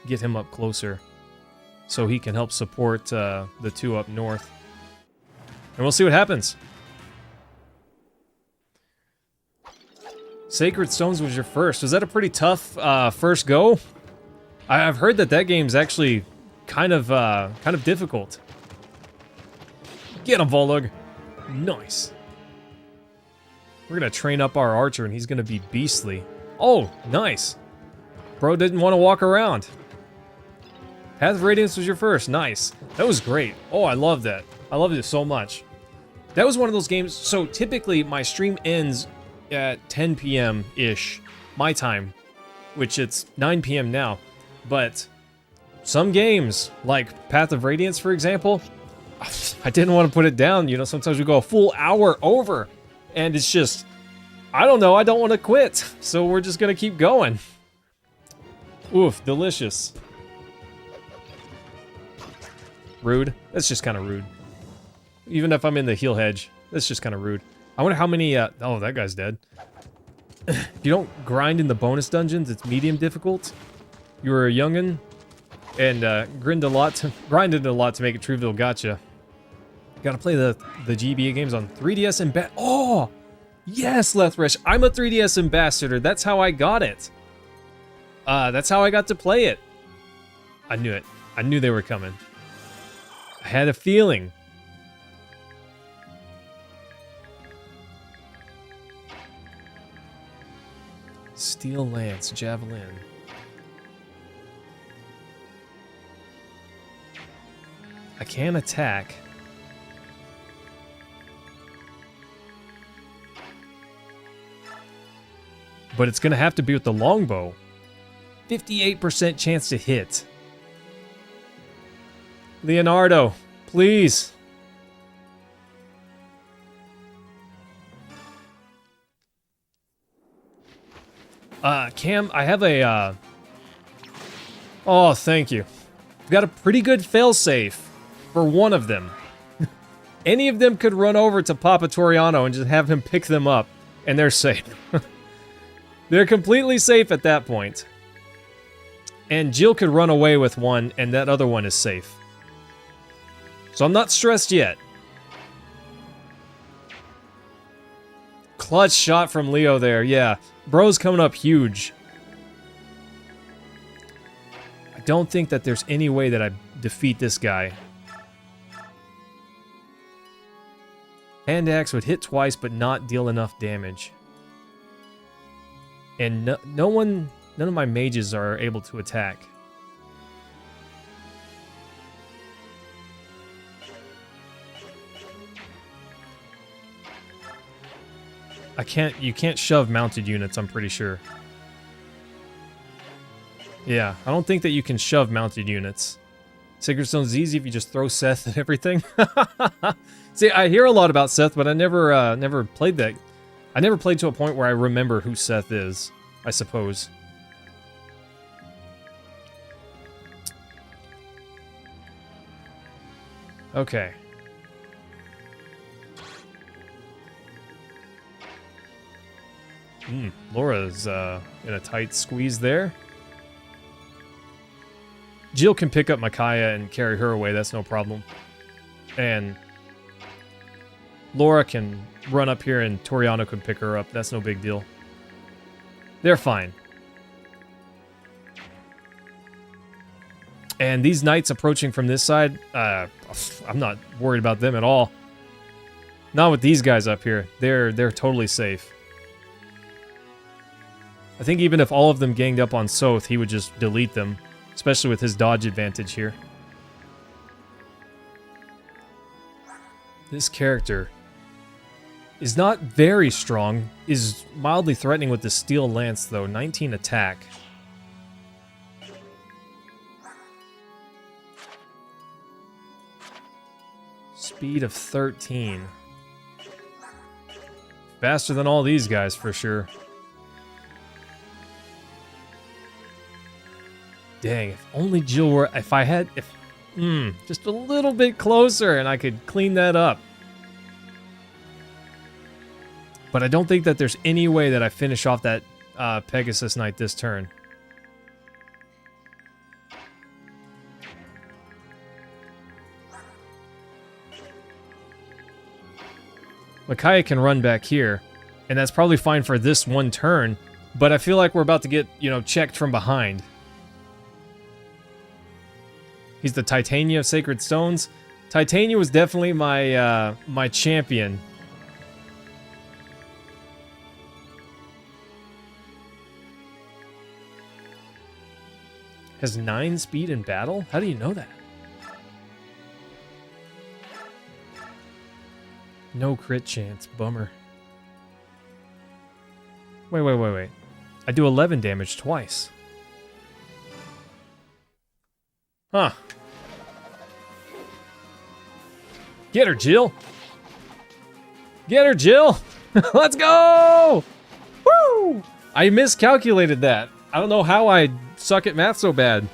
Get him up closer, so he can help support the 2 up north. And we'll see what happens. Sacred Stones was your first. Was that a pretty tough first go? I've heard that game's actually kind of difficult. Get him, Volug. Nice. We're gonna train up our archer, and he's gonna be beastly. Oh, nice. Bro didn't want to walk around. Path of Radiance was your first. Nice. That was great. Oh, I love that. I loved it so much. That was one of those games. So typically my stream ends at 10 p.m.-ish, my time, which it's 9 p.m. now. But some games, like Path of Radiance, for example, I didn't want to put it down. You know, sometimes we go a full hour over, and it's just, I don't know, I don't want to quit. So we're just going to keep going. Oof, delicious. Rude. That's just kind of rude. Even if I'm in the heal hedge, that's just kind of rude. I wonder how many, oh, that guy's dead. If you don't grind in the bonus dungeons, it's medium difficult. You were a youngin' and grinded a lot to make it Trueville gotcha. Gotta play the GBA games on 3DS and oh! Yes, Lethresh, I'm a 3DS ambassador. That's how I got it. That's how I got to play it. I knew it. I knew they were coming. I had a feeling. Steel Lance, Javelin. I can attack. But it's going to have to be with the longbow. 58% chance to hit. Leonardo, please. Cam, I have a, oh, thank you. I've got a pretty good failsafe for one of them. Any of them could run over to Papa Toriano and just have him pick them up, and they're safe. They're completely safe at that point. And Jill could run away with one, and that other one is safe. So I'm not stressed yet. Clutch shot from Leo there, yeah. Bro's coming up huge. I don't think that there's any way that I defeat this guy. Hand axe would hit twice, but not deal enough damage. And none of my mages are able to attack. You can't shove mounted units, I'm pretty sure. Yeah, I don't think that you can shove mounted units. Sacred Stone's easy if you just throw Seth at everything. See, I hear a lot about Seth, but I never played that. I never played to a point where I remember who Seth is, I suppose. Okay. Laura's in a tight squeeze there. Jill can pick up Micaiah and carry her away, that's no problem. And Laura can run up here and Toriano can pick her up, that's no big deal. They're fine. And these knights approaching from this side, I'm not worried about them at all. Not with these guys up here. They're totally safe. I think even if all of them ganged up on Soth, he would just delete them, especially with his dodge advantage here. This character is not very strong, is mildly threatening with the steel lance though, 19 attack. Speed of 13. Faster than all these guys for sure. Dang, if only Jill were, if just a little bit closer and I could clean that up. But I don't think that there's any way that I finish off that Pegasus Knight this turn. Micaiah can run back here, and that's probably fine for this one turn, but I feel like we're about to get, checked from behind. He's the Titania of Sacred Stones. Titania was definitely my my champion. Has 9 speed in battle? How do you know that? No crit chance. Bummer. Wait. I do 11 damage twice. Huh. Get her, Jill. Get her, Jill. Let's go. Woo! I miscalculated that. I don't know how I suck at math so bad.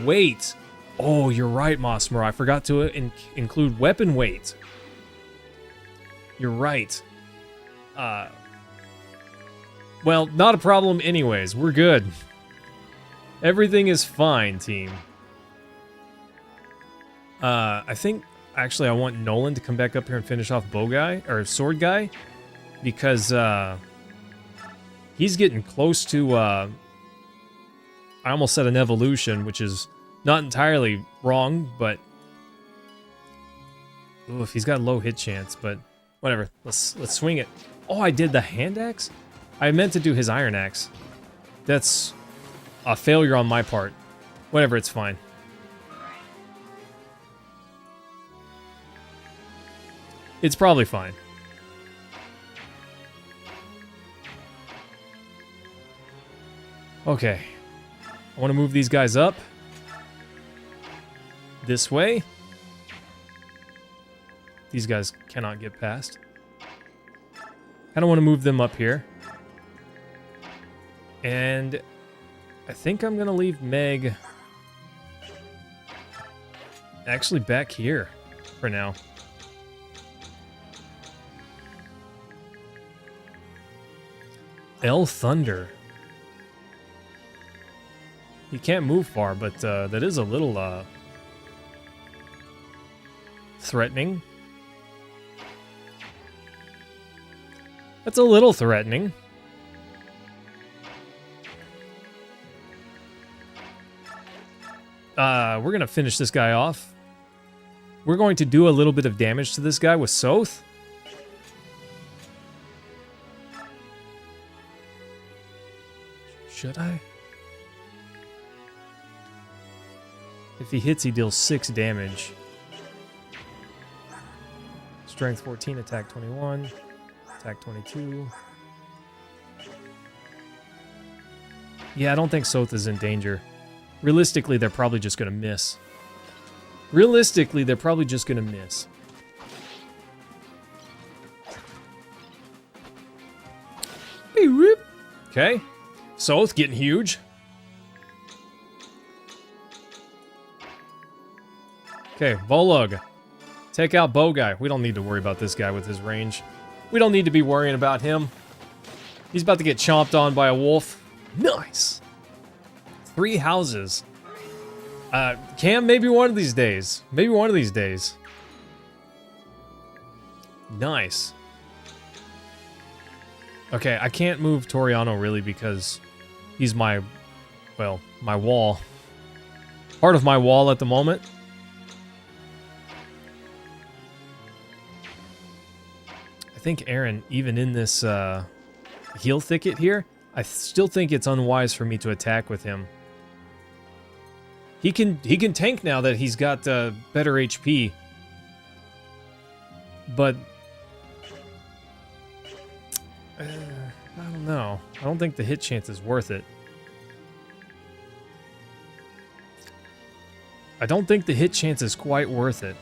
Weight. Oh, you're right, Mosmer. I forgot to include weapon weight. You're right. Well, not a problem anyways. We're good. Everything is fine, team. I think, actually, I want Nolan to come back up here and finish off Bow Guy, or Sword Guy, because, he's getting close to, I almost said an evolution, which is not entirely wrong, but, oof, he's got low hit chance, but whatever, let's swing it. Oh, I did the hand axe? I meant to do his iron axe. That's a failure on my part. Whatever, it's fine. It's probably fine. Okay. I want to move these guys up. This way. These guys cannot get past. I don't want to move them up here. And I think I'm going to leave Meg actually back here for now. El Thunder. He can't move far, but that is a little threatening. That's a little threatening. We're going to finish this guy off. We're going to do a little bit of damage to this guy with Soth. Should I? If he hits, he deals 6 damage. Strength 14, attack 21, attack 22. Yeah, I don't think Soth is in danger. Realistically, they're probably just going to miss. Realistically, they're probably just going to miss. Okay. Soth getting huge. Okay, Volug. Take out Bow Guy. We don't need to worry about this guy with his range. We don't need to be worrying about him. He's about to get chomped on by a wolf. Nice. 3 houses. Cam, maybe one of these days. Maybe one of these days. Nice. Okay, I can't move Toriano really because he's my, well, my wall. Part of my wall at the moment. I think Aaron, even in this heal thicket here, I still think it's unwise for me to attack with him. He can tank now that he's got better HP. But I don't know. I don't think the hit chance is worth it. I don't think the hit chance is quite worth it.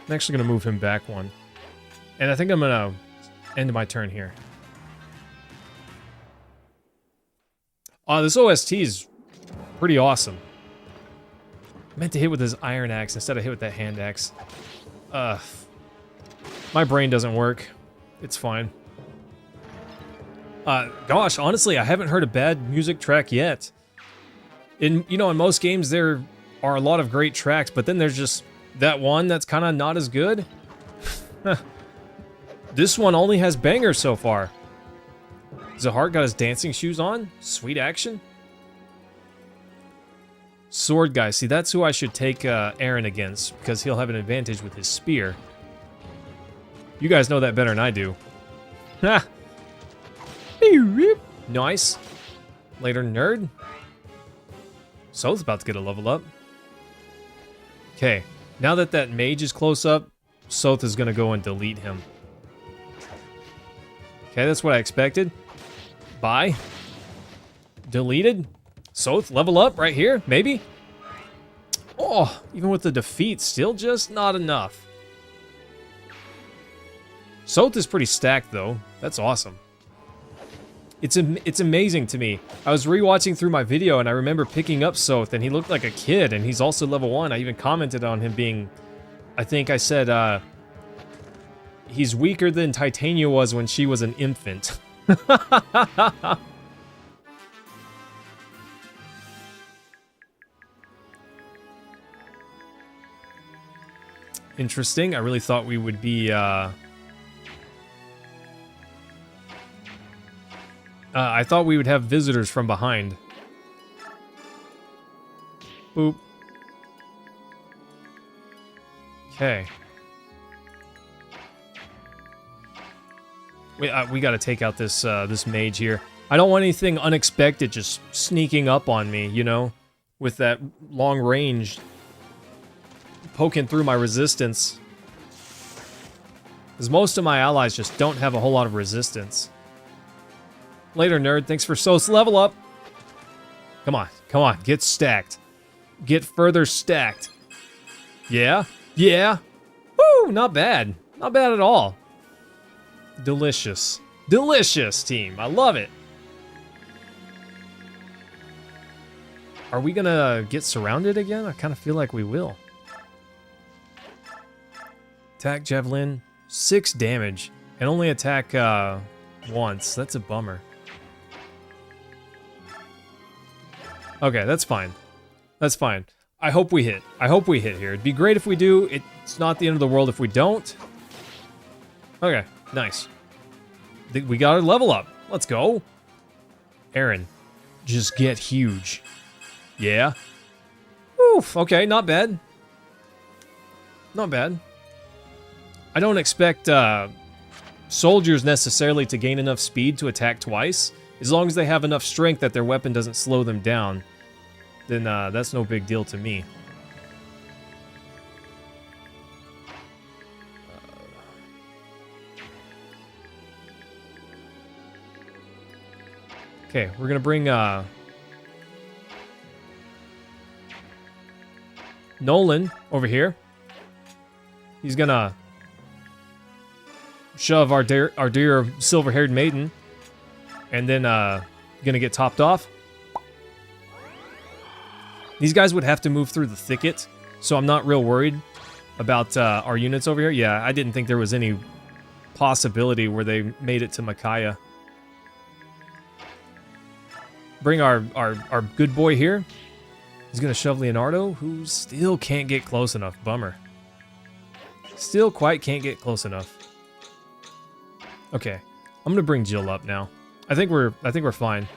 I'm actually going to move him back one. And I think I'm going to end my turn here. This OST is pretty awesome. I meant to hit with his iron axe instead of hit with that hand axe. My brain doesn't work. It's fine. Gosh, honestly, I haven't heard a bad music track yet. In most games there are a lot of great tracks, but then there's just that one that's kind of not as good. This one only has bangers so far. Zahart got his dancing shoes on. Sweet action. Sword guy. See, that's who I should take Aaron against, because he'll have an advantage with his spear. You guys know that better than I do. Ha! Nice. Later, nerd. Soth's about to get a level up. Okay. Now that that mage is close up, Soth is going to go and delete him. Okay, that's what I expected. Bye. Deleted. Soth, level up right here, maybe? Oh, even with the defeat, still just not enough. Soth is pretty stacked, though. That's awesome. It's amazing to me. I was rewatching through my video, and I remember picking up Soth, and he looked like a kid, and he's also level 1. I even commented on him being... I think I said, he's weaker than Titania was when she was an infant. Interesting. I really thought we would be, I thought we would have visitors from behind. Boop. Okay. We gotta take out this this mage here. I don't want anything unexpected just sneaking up on me, you know, with that long range poking through my resistance. Because most of my allies just don't have a whole lot of resistance. Later, nerd. Thanks for Soth's level up. Come on, come on, get stacked. Get further stacked. Yeah, yeah. Woo, not bad. Not bad at all. Delicious. Delicious, team. I love it. Are we gonna get surrounded again? I kind of feel like we will. Attack Javelin. 6 damage. And only attack once. That's a bummer. Okay, that's fine. That's fine. I hope we hit. I hope we hit here. It'd be great if we do. It's not the end of the world if we don't. Okay, nice. We got our level up. Let's go. Aaron, just get huge. Yeah. Oof, okay, not bad. Not bad. I don't expect soldiers necessarily to gain enough speed to attack twice. As long as they have enough strength that their weapon doesn't slow them down, then that's no big deal to me. Okay, we're gonna bring Nolan over here. He's gonna shove our dear silver-haired maiden, and then gonna get topped off. These guys would have to move through the thicket, so I'm not real worried about our units over here. Yeah, I didn't think there was any possibility where they made it to Micaiah. Bring our good boy here. He's gonna shove Leonardo, who still can't get close enough. Bummer. Still quite can't get close enough. Okay, I'm gonna bring Jill up now. I think we're fine.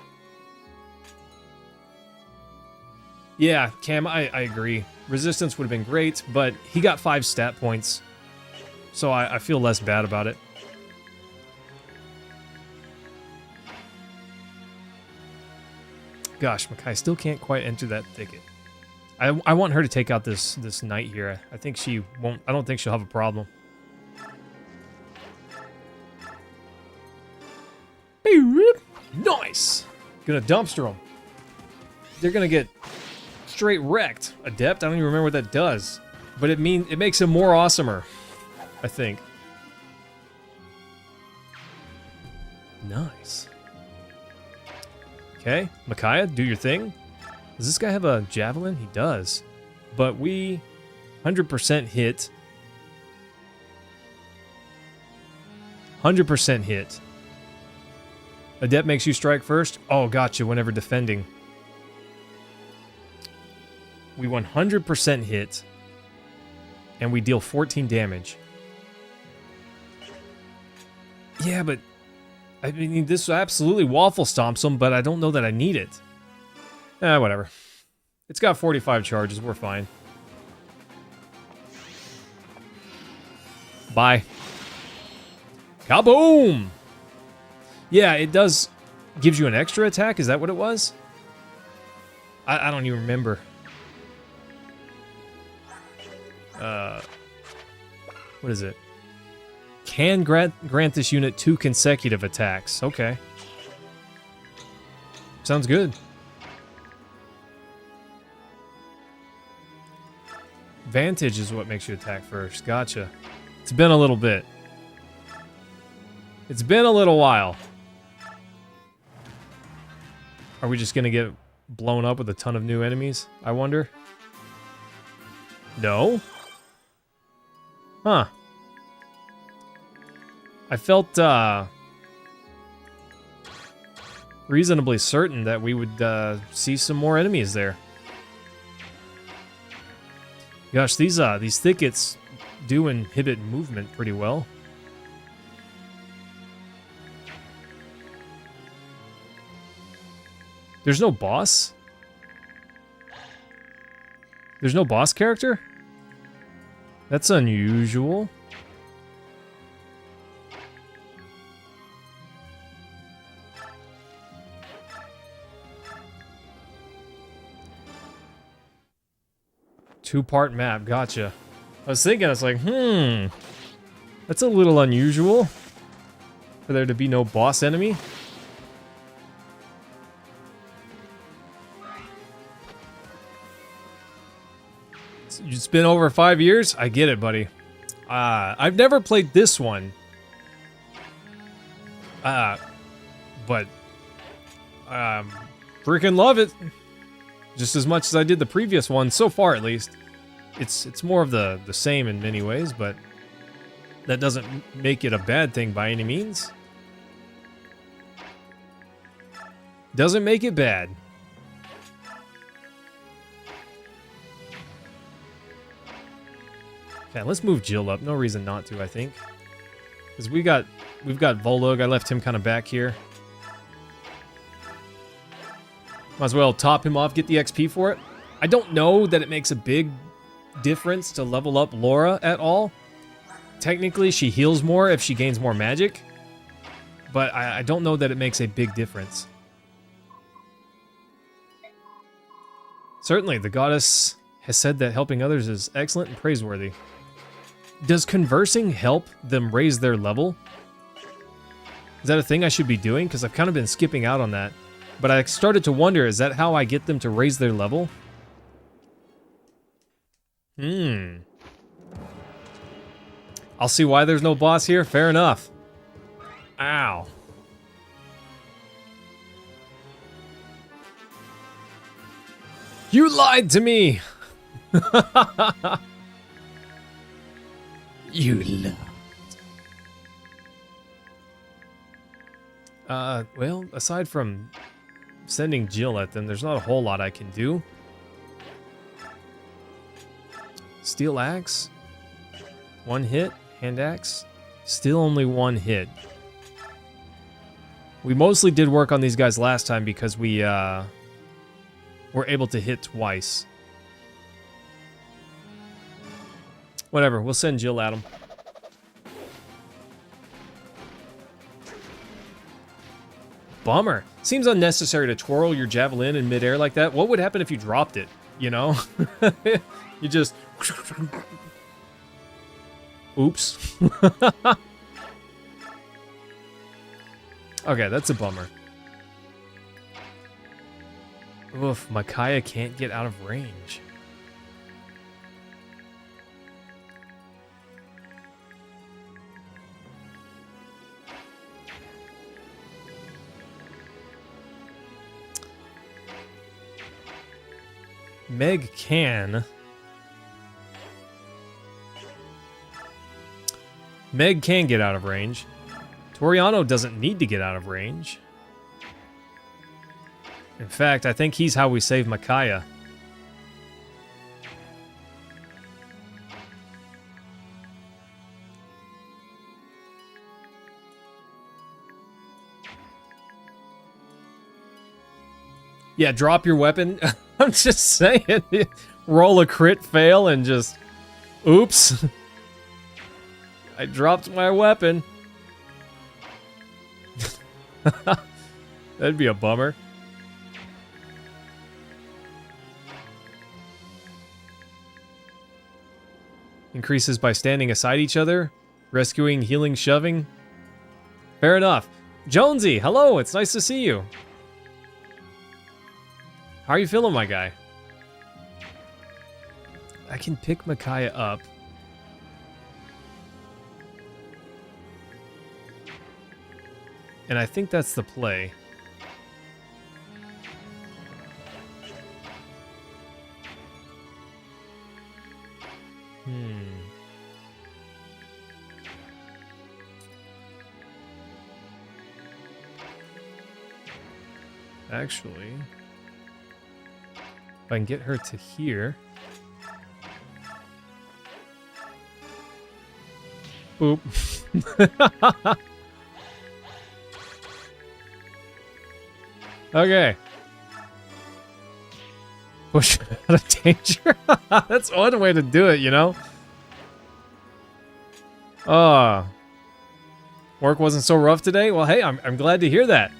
Yeah, Cam, I agree. Resistance would have been great, but he got 5 stat points, so I feel less bad about it. Gosh, Makai still can't quite enter that thicket. I want her to take out this knight here. I think she won't. I don't think she'll have a problem. Nice. Gonna dumpster them. They're gonna get straight wrecked. Adept. I don't even remember what that does, but it makes him more awesomer, I think. Nice. Okay, Micaiah, do your thing. Does this guy have a javelin? He does. But we 100% hit. 100% hit. Adept makes you strike first. Oh, gotcha, whenever defending. We 100% hit. And we deal 14 damage. Yeah, but I mean, this absolutely waffle stomps him, but I don't know that I need it. Whatever. It's got 45 charges. We're fine. Bye. Kaboom! Yeah, it does. Gives you an extra attack. Is that what it was? I don't even remember. What is it? Can grant this unit 2 consecutive attacks. Okay. Sounds good. Vantage is what makes you attack first. Gotcha. It's been a little bit. It's been a little while. Are we just gonna get blown up with a ton of new enemies? I wonder. No? Huh. I felt reasonably certain that we would see some more enemies there. Gosh, these thickets do inhibit movement pretty well. There's no boss? There's no boss character? That's unusual. Two-part map, gotcha. I was thinking, I was like, that's a little unusual for there to be no boss enemy. It's been over 5 years? I get it, buddy. I've never played this one. But freaking love it. Just as much as I did the previous one, so far at least. It's more of the same in many ways, but that doesn't make it a bad thing by any means. Doesn't make it bad. Okay, let's move Jill up. No reason not to, I think. Because we've got Volug. I left him kind of back here. Might as well top him off, get the XP for it. I don't know that it makes a big difference to level up Laura at all. Technically, she heals more if she gains more magic. But I don't know that it makes a big difference. Certainly, the goddess has said that helping others is excellent and praiseworthy. Does conversing help them raise their level? Is that a thing I should be doing? Because I've kind of been skipping out on that. But I started to wonder, is that how I get them to raise their level? I'll see why there's no boss here. Fair enough. Ow. You lied to me! You lied. Well, aside from sending Jill at them, there's not a whole lot I can do. Steel axe. 1 hit. Hand axe. Still only 1 hit. We mostly did work on these guys last time because we, were able to hit twice. Whatever, we'll send Jill at him. Bummer. Seems unnecessary to twirl your javelin in midair like that. What would happen if you dropped it, you know? You just... Oops. Okay, that's a bummer. Oof, Micaiah can't get out of range. Meg can. Meg can get out of range. Toriano doesn't need to get out of range. In fact, I think he's how we save Micaiah. Yeah, drop your weapon. I'm just saying. Roll a crit fail and just... Oops. I dropped my weapon. That'd be a bummer. Increases by standing aside each other. Rescuing, healing, shoving. Fair enough. Jonesy, hello. It's nice to see you. How are you feeling, my guy? I can pick Micaiah up. And I think that's the play. Actually, if I can get her to here. Boop. Okay. Push out of danger. That's one way to do it, you know? Work wasn't so rough today? Well, hey, I'm glad to hear that.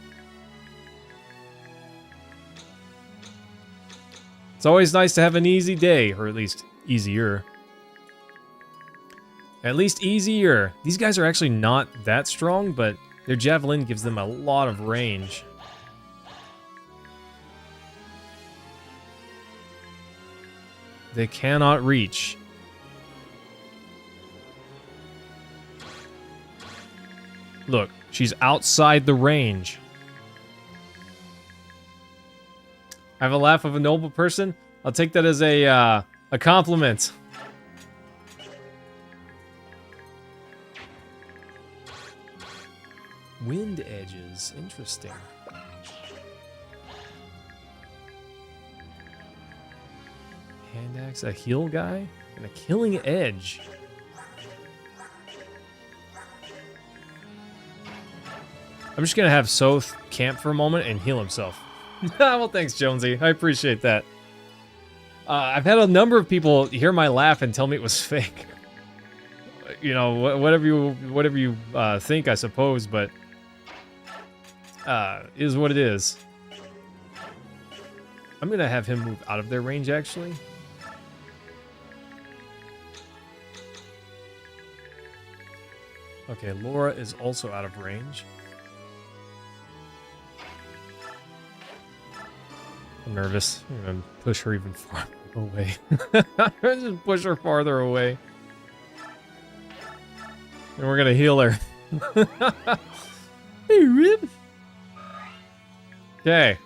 It's always nice to have an easy day, or at least easier. At least easier. These guys are actually not that strong, but their javelin gives them a lot of range. They cannot reach. Look, she's outside the range. I have a laugh of a noble person. I'll take that as a compliment. Wind edges, interesting. Hand axe, a heal guy, and a killing edge. I'm just gonna have Soth camp for a moment and heal himself. Well, thanks, Jonesy. I appreciate that. I've had a number of people hear my laugh and tell me it was fake. You know, whatever you think, I suppose, but is what it is. I'm gonna have him move out of their range, actually. Okay, Laura is also out of range. I'm nervous. I'm gonna push her even farther away. Just push her farther away. And we're gonna heal her. Okay.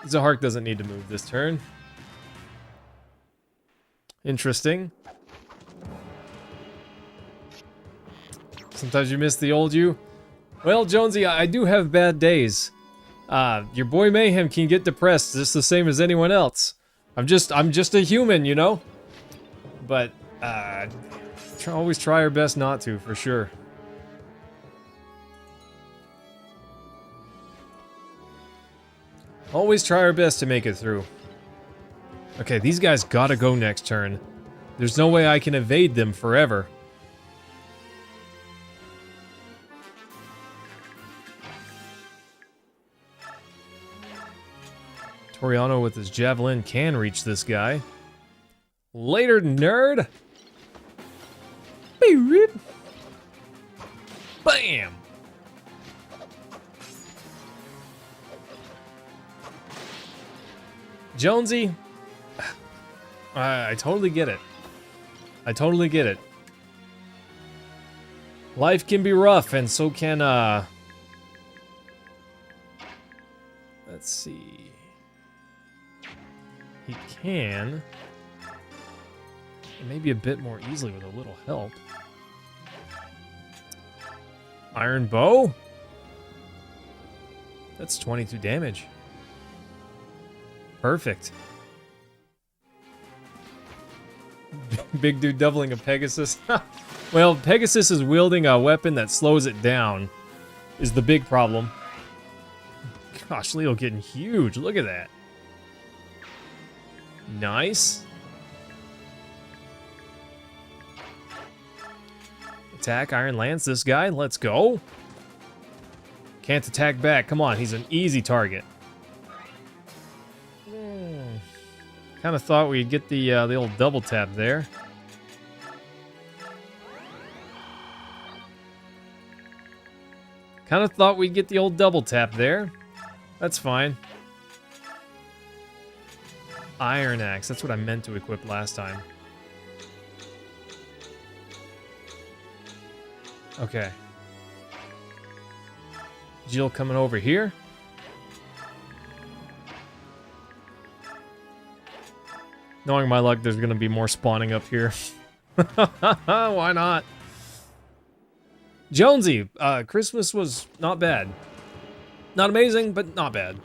Zahark doesn't need to move this turn. Interesting. Sometimes you miss the old you. Well, Jonesy, I do have bad days. Your boy Mayhem can get depressed just the same as anyone else. I'm just a human, you know? But, always try our best not to, for sure. Always try our best to make it through. Okay, these guys gotta go next turn. There's no way I can evade them forever. Toriano with his javelin can reach this guy. Later, nerd! Bam! Jonesy, I totally get it. I totally get it. Life can be rough, and so can, let's see. He can. Maybe a bit more easily with a little help. Iron Bow? That's 22 damage. Perfect. Big dude doubling a Pegasus. Well, Pegasus is wielding a weapon that slows it down, is the big problem. Gosh, Leo getting huge. Look at that. Nice. Attack, Iron Lance this guy. Let's go. Can't attack back. Come on, he's an easy target. Kind of thought we'd get the old double tap there. Kind of thought we'd get the old double tap there. That's fine. Iron Axe. That's what I meant to equip last time. Okay. Jill coming over here. Knowing my luck, there's gonna be more spawning up here. Why not? Jonesy, Christmas was not bad. Not amazing, but not bad.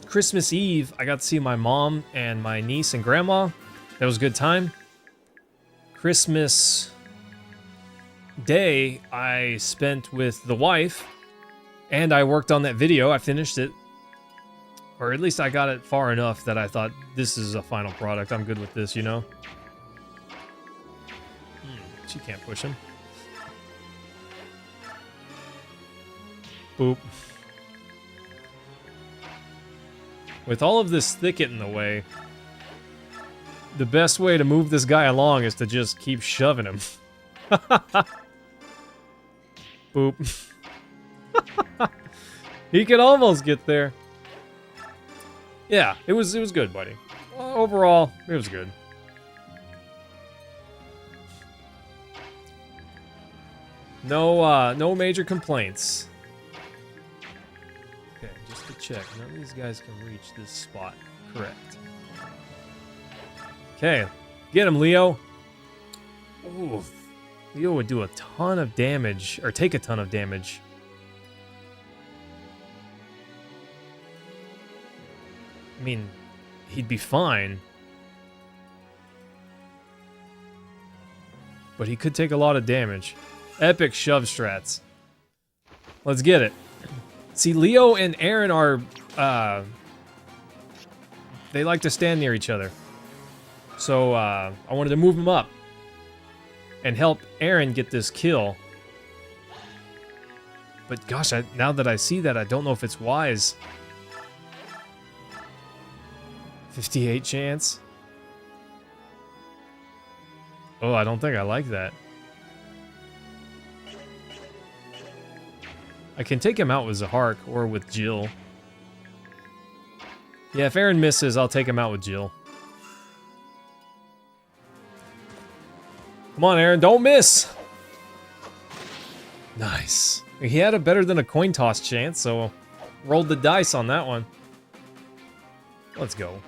Christmas Eve, I got to see my mom and my niece and grandma. That was a good time. Christmas Day, I spent with the wife, and I worked on that video. I finished it. Or at least I got it far enough that I thought, this is a final product. I'm good with this, you know? She can't push him. Boop. With all of this thicket in the way, the best way to move this guy along is to just keep shoving him. Boop. He can almost get there. Yeah, it was good, buddy. Overall, it was good. No major complaints. Okay, just to check, none of these guys can reach this spot. Correct. Okay, get him, Leo. Ooh, Leo would do a ton of damage, or take a ton of damage. I mean, he'd be fine. But he could take a lot of damage. Epic shove strats. Let's get it. See, Leo and Aaron are, they like to stand near each other. So, I wanted to move them up and help Aaron get this kill. But gosh, now that I see that, I don't know if it's wise. 58 chance. Oh, I don't think I like that. I can take him out with Zahark or with Jill. Yeah, if Aaron misses, I'll take him out with Jill. Come on, Aaron, don't miss! Nice. He had a better than a coin toss chance, so rolled the dice on that one. Let's go.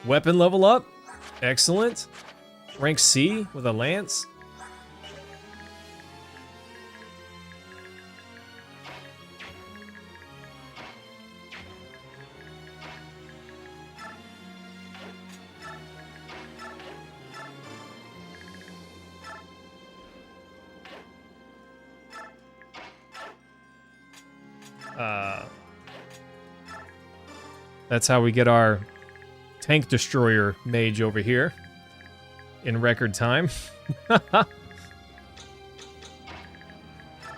Weapon level up. Excellent. Rank C with a lance. That's how we get our tank destroyer mage over here in record time. All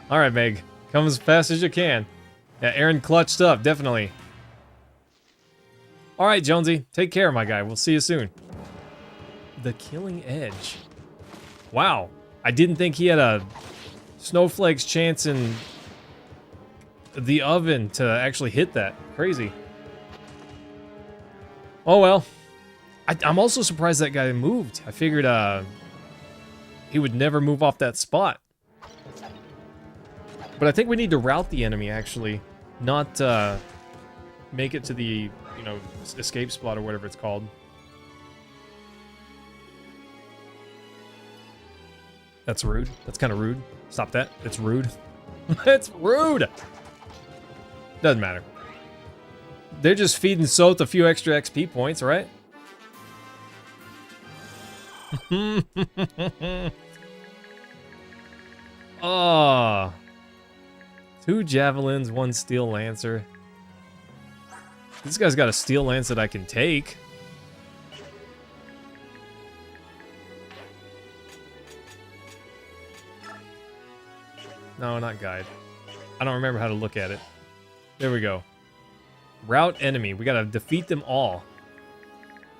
right, Meg, come as fast as you can. Yeah, Aaron clutched up, definitely. All right, Jonesy, take care, my guy. We'll see you soon. The Killing Edge. Wow, I didn't think he had a snowflake's chance in the oven to actually hit that. Crazy. Oh well. I'm also surprised that guy moved. I figured he would never move off that spot. But I think we need to rout the enemy, actually. Not make it to the, you know, escape spot or whatever it's called. That's rude. That's kind of rude. Stop that. It's rude. It's rude! Doesn't matter. They're just feeding Soth a few extra XP points, right? Oh. 2 javelins, 1 steel lancer. This guy's got a steel lance that I can take. No, not guide. I don't remember how to look at it. There we go. Rout enemy. We gotta defeat them all.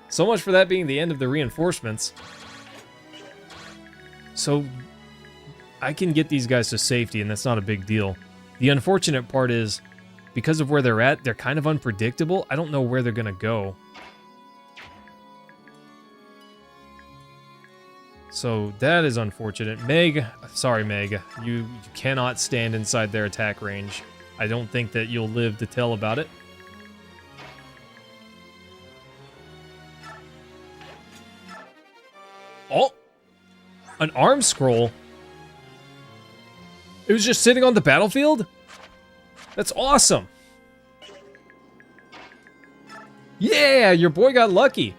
So much for that being the end of the reinforcements. So I can get these guys to safety, and that's not a big deal. The unfortunate part is, because of where they're at, they're kind of unpredictable. I don't know where they're gonna go. So that is unfortunate. Meg, sorry Meg, you cannot stand inside their attack range. I don't think that you'll live to tell about it. Oh! An arm scroll? It was just sitting on the battlefield? That's awesome! Yeah, your boy got lucky.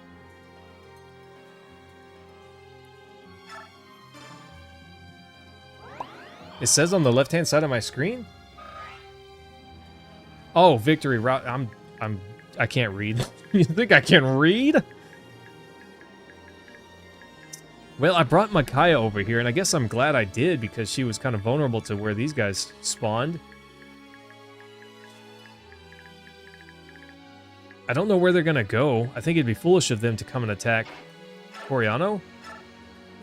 It says on the left-hand side of my screen? Oh, victory route. I can't read. You think I can read? Well, I brought Micaiah over here, and I guess I'm glad I did, because she was kind of vulnerable to where these guys spawned. I don't know where they're gonna go. I think it'd be foolish of them to come and attack Coriano.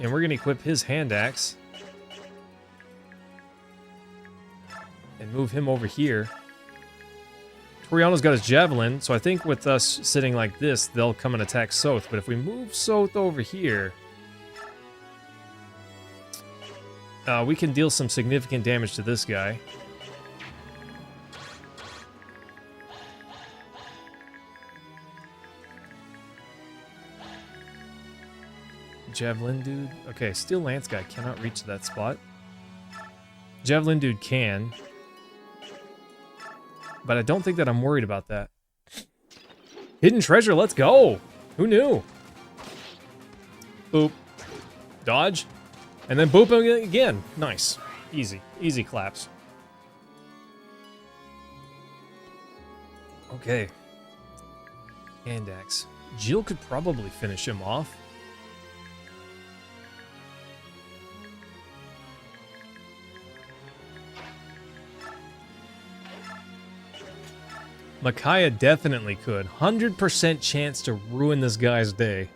And we're gonna equip his hand axe. And move him over here. Toriano's got his javelin, so I think with us sitting like this, they'll come and attack Soth. But if we move Soth over here, we can deal some significant damage to this guy. Javelin dude. Okay, Steel Lance guy cannot reach that spot. Javelin dude can. But I don't think that I'm worried about that. Hidden treasure, let's go! Who knew? Boop. Dodge. And then boop him again. Nice. Easy. Easy claps. Okay. Hand axe. Jill could probably finish him off. Micaiah definitely could. 100% chance to ruin this guy's day.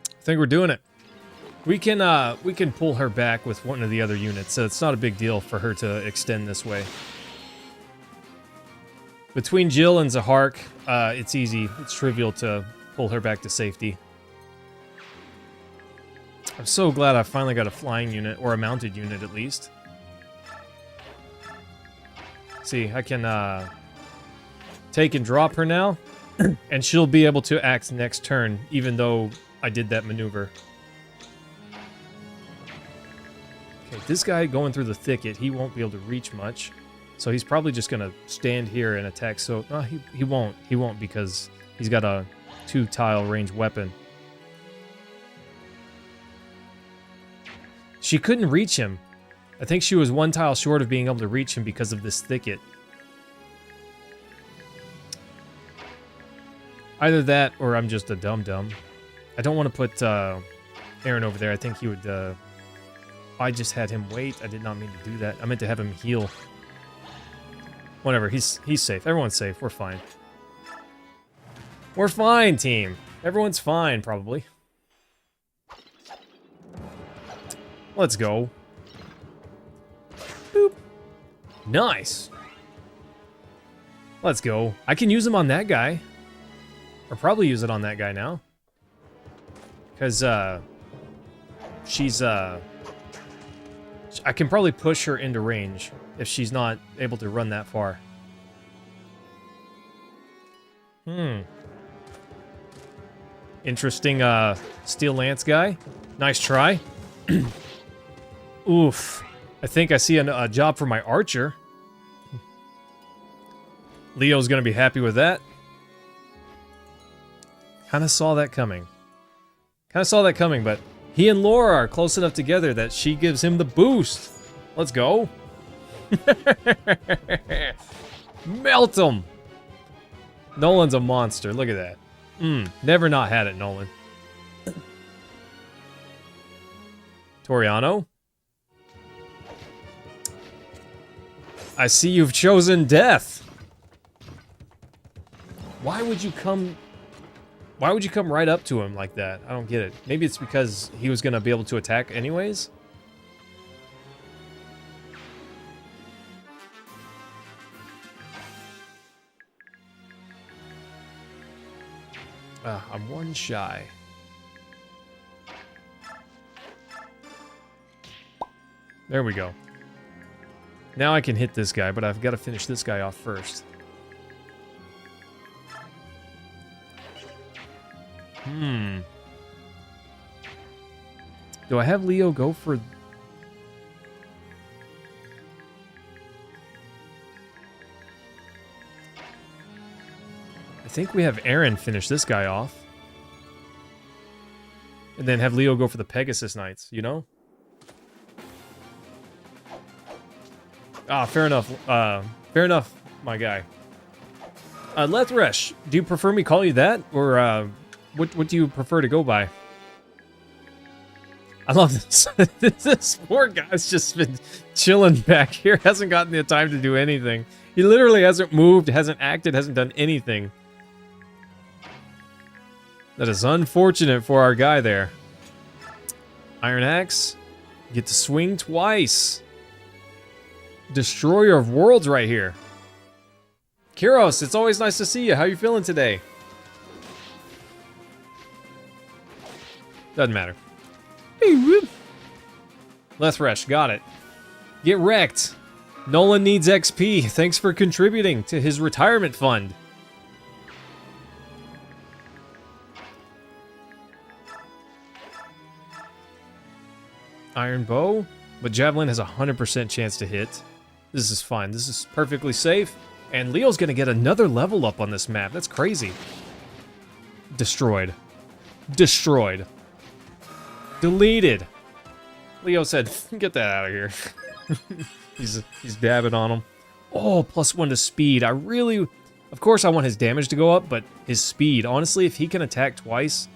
I think we're doing it. We can pull her back with one of the other units, so it's not a big deal for her to extend this way. Between Jill and Zahark, it's easy. It's trivial to pull her back to safety. I'm so glad I finally got a flying unit, or a mounted unit at least. See, I can take and drop her now, and she'll be able to act next turn, even though I did that maneuver. Okay, this guy going through the thicket, he won't be able to reach much. So he's probably just going to stand here and attack. So, no, he won't. He won't because he's got a 2-tile range weapon. She couldn't reach him. I think she was 1 tile short of being able to reach him because of this thicket. Either that or I'm just a dum-dum. I don't want to put Aaron over there. I think he would... I just had him wait. I did not mean to do that. I meant to have him heal. Whatever, he's safe. Everyone's safe. We're fine. We're fine, team. Everyone's fine, probably. Let's go. Boop. Nice. Let's go. I can use him on that guy. Or probably use it on that guy now. Because, she's, I can probably push her into range if she's not able to run that far. Interesting, Steel Lance guy. Nice try. Oof. I think I see a job for my archer. Leo's gonna be happy with that. Kinda saw that coming. But he and Laura are close enough together that she gives him the boost. Let's go. Melt him. Nolan's a monster. Look at that. Never not had it, Nolan. Toriano. I see you've chosen death. Why would you come right up to him like that? I don't get it. Maybe it's because he was going to be able to attack anyways? I'm 1 shy. There we go. Now I can hit this guy, but I've got to finish this guy off first. Do I have Leo go for... I think we have Aaron finish this guy off. And then have Leo go for the Pegasus Knights, you know? Ah, fair enough. Fair enough, my guy. Lethresh, do you prefer me call you that? Or, what do you prefer to go by? I love this. This poor guy's just been chilling back here. Hasn't gotten the time to do anything. He literally hasn't moved, hasn't acted, hasn't done anything. That is unfortunate for our guy there. Iron Axe. Get to swing twice. Destroyer of Worlds right here. Kyros, it's always nice to see you. How you feeling today? Doesn't matter. Lethresh, got it. Get wrecked. Nolan needs XP. Thanks for contributing to his retirement fund. Iron Bow, but Javelin has a 100% chance to hit. This is fine. This is perfectly safe. And Leo's gonna get another level up on this map. That's crazy. Destroyed. Destroyed. Deleted. Leo said, get that out of here. he's dabbing on him. Oh, +1 to speed. I really... Of course I want his damage to go up, but his speed. Honestly, if he can attack twice...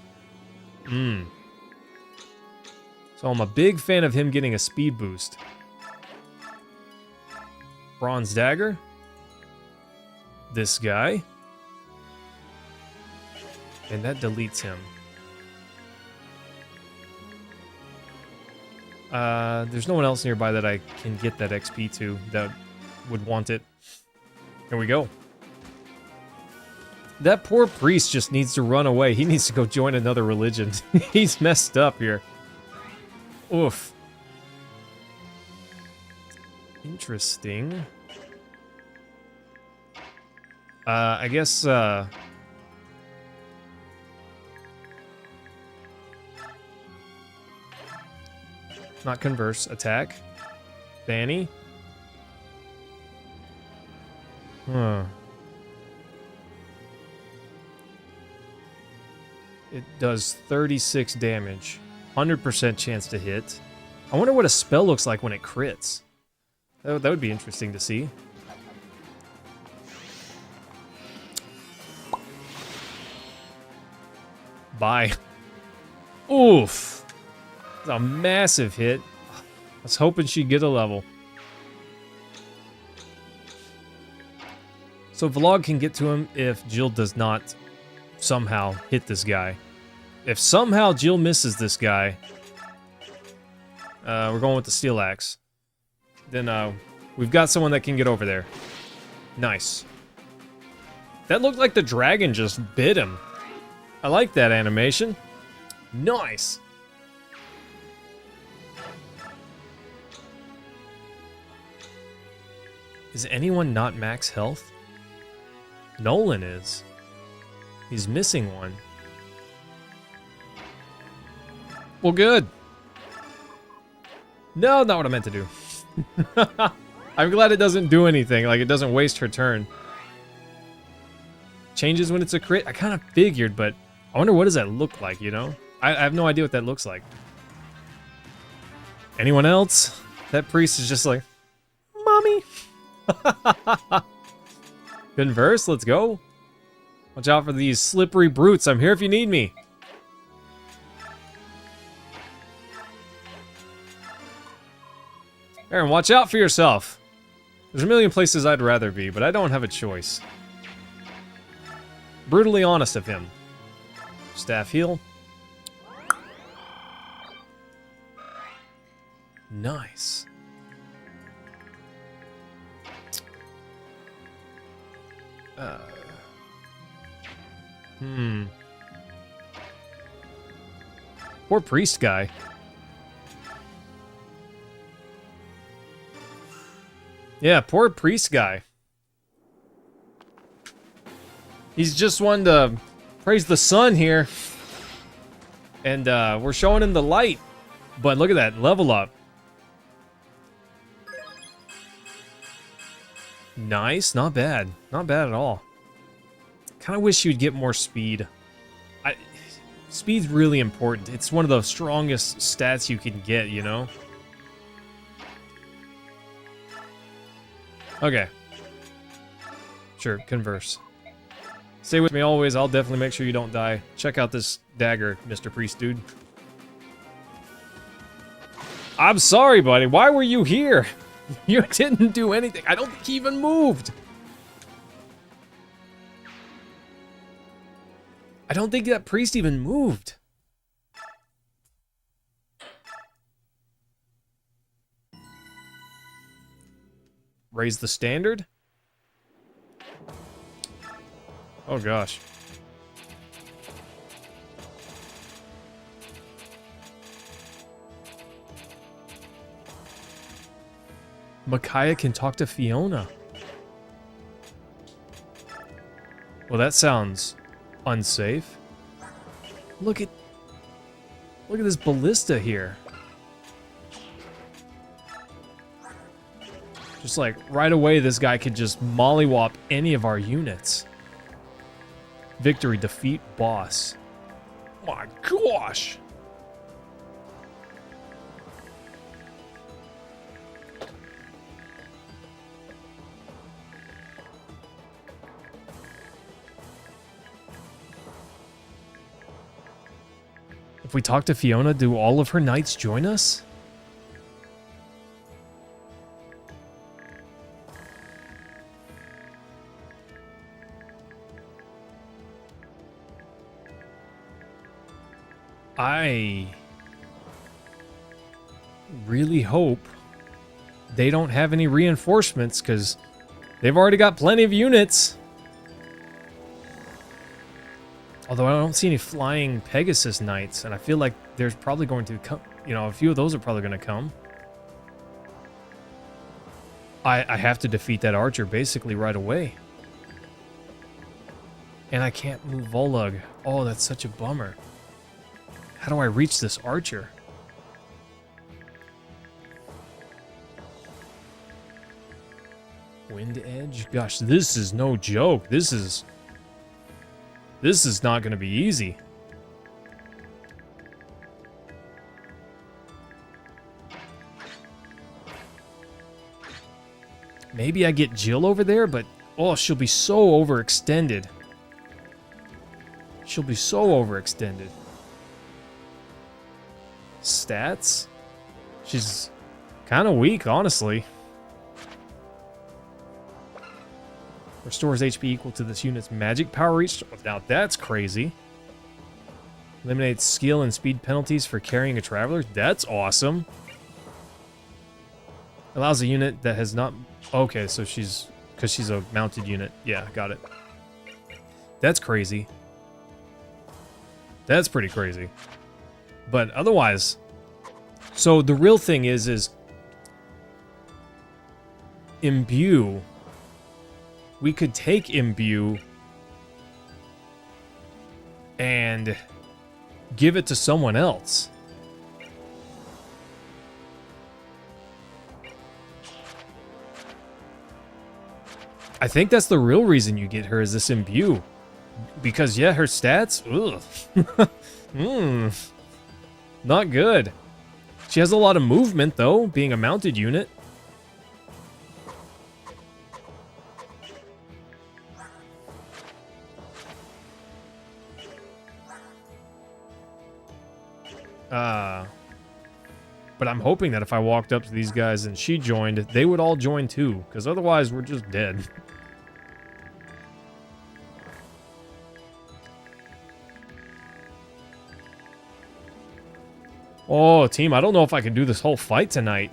So I'm a big fan of him getting a speed boost. Bronze Dagger. This guy. And that deletes him. There's no one else nearby that I can get that XP to that would want it. Here we go. That poor priest just needs to run away. He needs to go join another religion. He's messed up here. Oof. Interesting. I guess, not converse, attack. Danny. Huh. It does 36 damage. 100% chance to hit. I wonder what a spell looks like when it crits. That would be interesting to see. Bye. Oof. That's a massive hit. I was hoping she'd get a level. So Vlog can get to him if Jill does not somehow hit this guy. If somehow Jill misses this guy, we're going with the steel axe. Then we've got someone that can get over there. Nice. That looked like the dragon just bit him. I like that animation. Nice. Is anyone not max health? Nolan is. He's missing one. Well, good. No, not what I meant to do. I'm glad it doesn't do anything. Like, it doesn't waste her turn. Changes when it's a crit? I kind of figured, but I wonder what does that look like, you know? I have no idea what that looks like. Anyone else? That priest is just like, Mommy. Converse, let's go. Watch out for these slippery brutes. I'm here if you need me. Aaron, watch out for yourself. There's a million places I'd rather be, but I don't have a choice. Brutally honest of him. Staff heal. Nice. Poor priest guy. Yeah, poor priest guy. He's just one to praise the sun here. And we're showing him the light. But look at that, level up. Nice, not bad. Not bad at all. Kind of wish you'd get more speed. Speed's really important. It's one of the strongest stats you can get, you know? Okay. Sure, converse. Stay with me always. I'll definitely make sure you don't die. Check out this dagger, Mr. Priest dude. I'm sorry, buddy. Why were you here? You didn't do anything. I don't think he even moved. I don't think that priest even moved. Raise the standard? Oh gosh. Micaiah can talk to Fiona. Well, that sounds unsafe. Look at this ballista here. Just like right away, this guy could just mollywop any of our units. Victory, defeat, boss. My gosh. If we talk to Fiona, do all of her knights join us? I really hope they don't have any reinforcements, because they've already got plenty of units. Although I don't see any flying Pegasus knights, and I feel like there's probably going to you know, a few of those are probably going to come. I have to defeat that archer basically right away. And I can't move Volug. Oh, that's such a bummer. How do I reach this archer? Wind Edge? Gosh, this is no joke. This is not going to be easy. Maybe I get Jill over there, but oh, she'll be so overextended. She'll be so overextended. Stats? She's kind of weak, honestly. Restores HP equal to this unit's magic power reach. Now that's crazy. Eliminates skill and speed penalties for carrying a traveler. That's awesome. Allows a unit that has not... Okay, so she's... Because she's a mounted unit. Yeah, got it. That's crazy. That's pretty crazy. But otherwise... So the real thing is... Imbue... We could take Imbue... And... give it to someone else. I think that's the real reason you get her, is this Imbue. Because, yeah, her stats... Ugh. Not good. She has a lot of movement, though, being a mounted unit. But I'm hoping that if I walked up to these guys and she joined, they would all join too, because otherwise we're just dead. Oh, team, I don't know if I can do this whole fight tonight.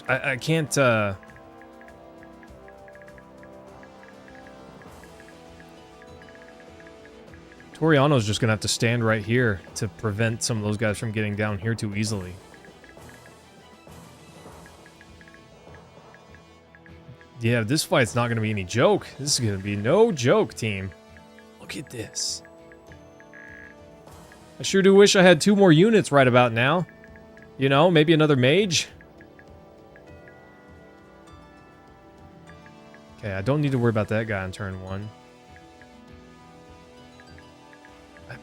I can't, Toriano's just gonna have to stand right here to prevent some of those guys from getting down here too easily. Yeah, this fight's not gonna be any joke. This is gonna be no joke, team. Look at this. I sure do wish I had 2 more units right about now. You know, maybe another mage. Okay, I don't need to worry about that guy on turn 1.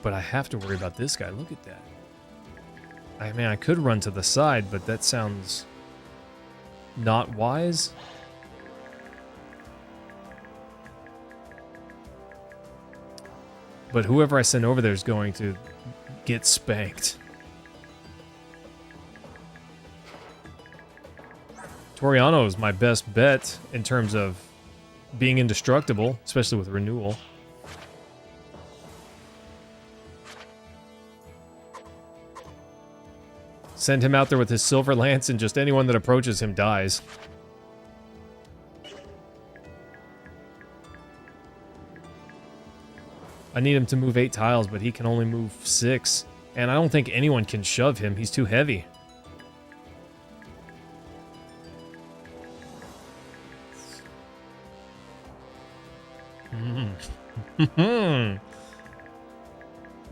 But I have to worry about this guy. Look at that. I mean, I could run to the side, but that sounds not wise. But whoever I send over there is going to get spanked. Toriano is my best bet in terms of being indestructible, especially with renewal. Send him out there with his silver lance, and just anyone that approaches him dies. I need him to move 8 tiles, but he can only move 6. And I don't think anyone can shove him. He's too heavy.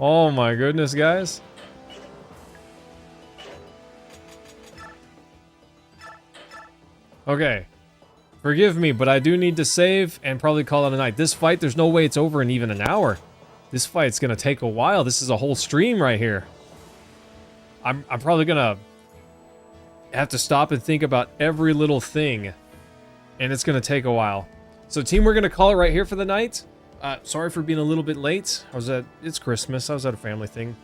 Oh my goodness, guys. Okay. Forgive me, but I do need to save and probably call it a night. This fight, there's no way it's over in even an hour. This fight's gonna take a while. This is a whole stream right here. I'm probably gonna have to stop and think about every little thing. And it's gonna take a while. So team, we're gonna call it right here for the night. Sorry for being a little bit late. It's Christmas. I was at a family thing.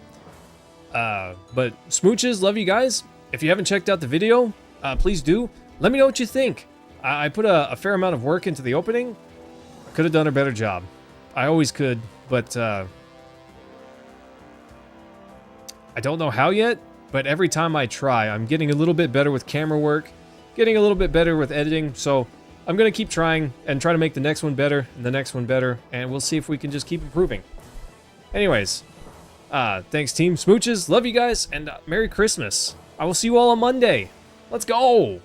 But smooches, love you guys. If you haven't checked out the video, please do. Let me know what you think. I put a fair amount of work into the opening. I could have done a better job. I always could, but I don't know how yet, but every time I try, I'm getting a little bit better with camera work, getting a little bit better with editing, so I'm gonna keep trying and try to make the next one better and the next one better, and we'll see if we can just keep improving. Anyways, thanks team. Smooches, love you guys, and Merry Christmas. I will see you all on Monday. Let's go!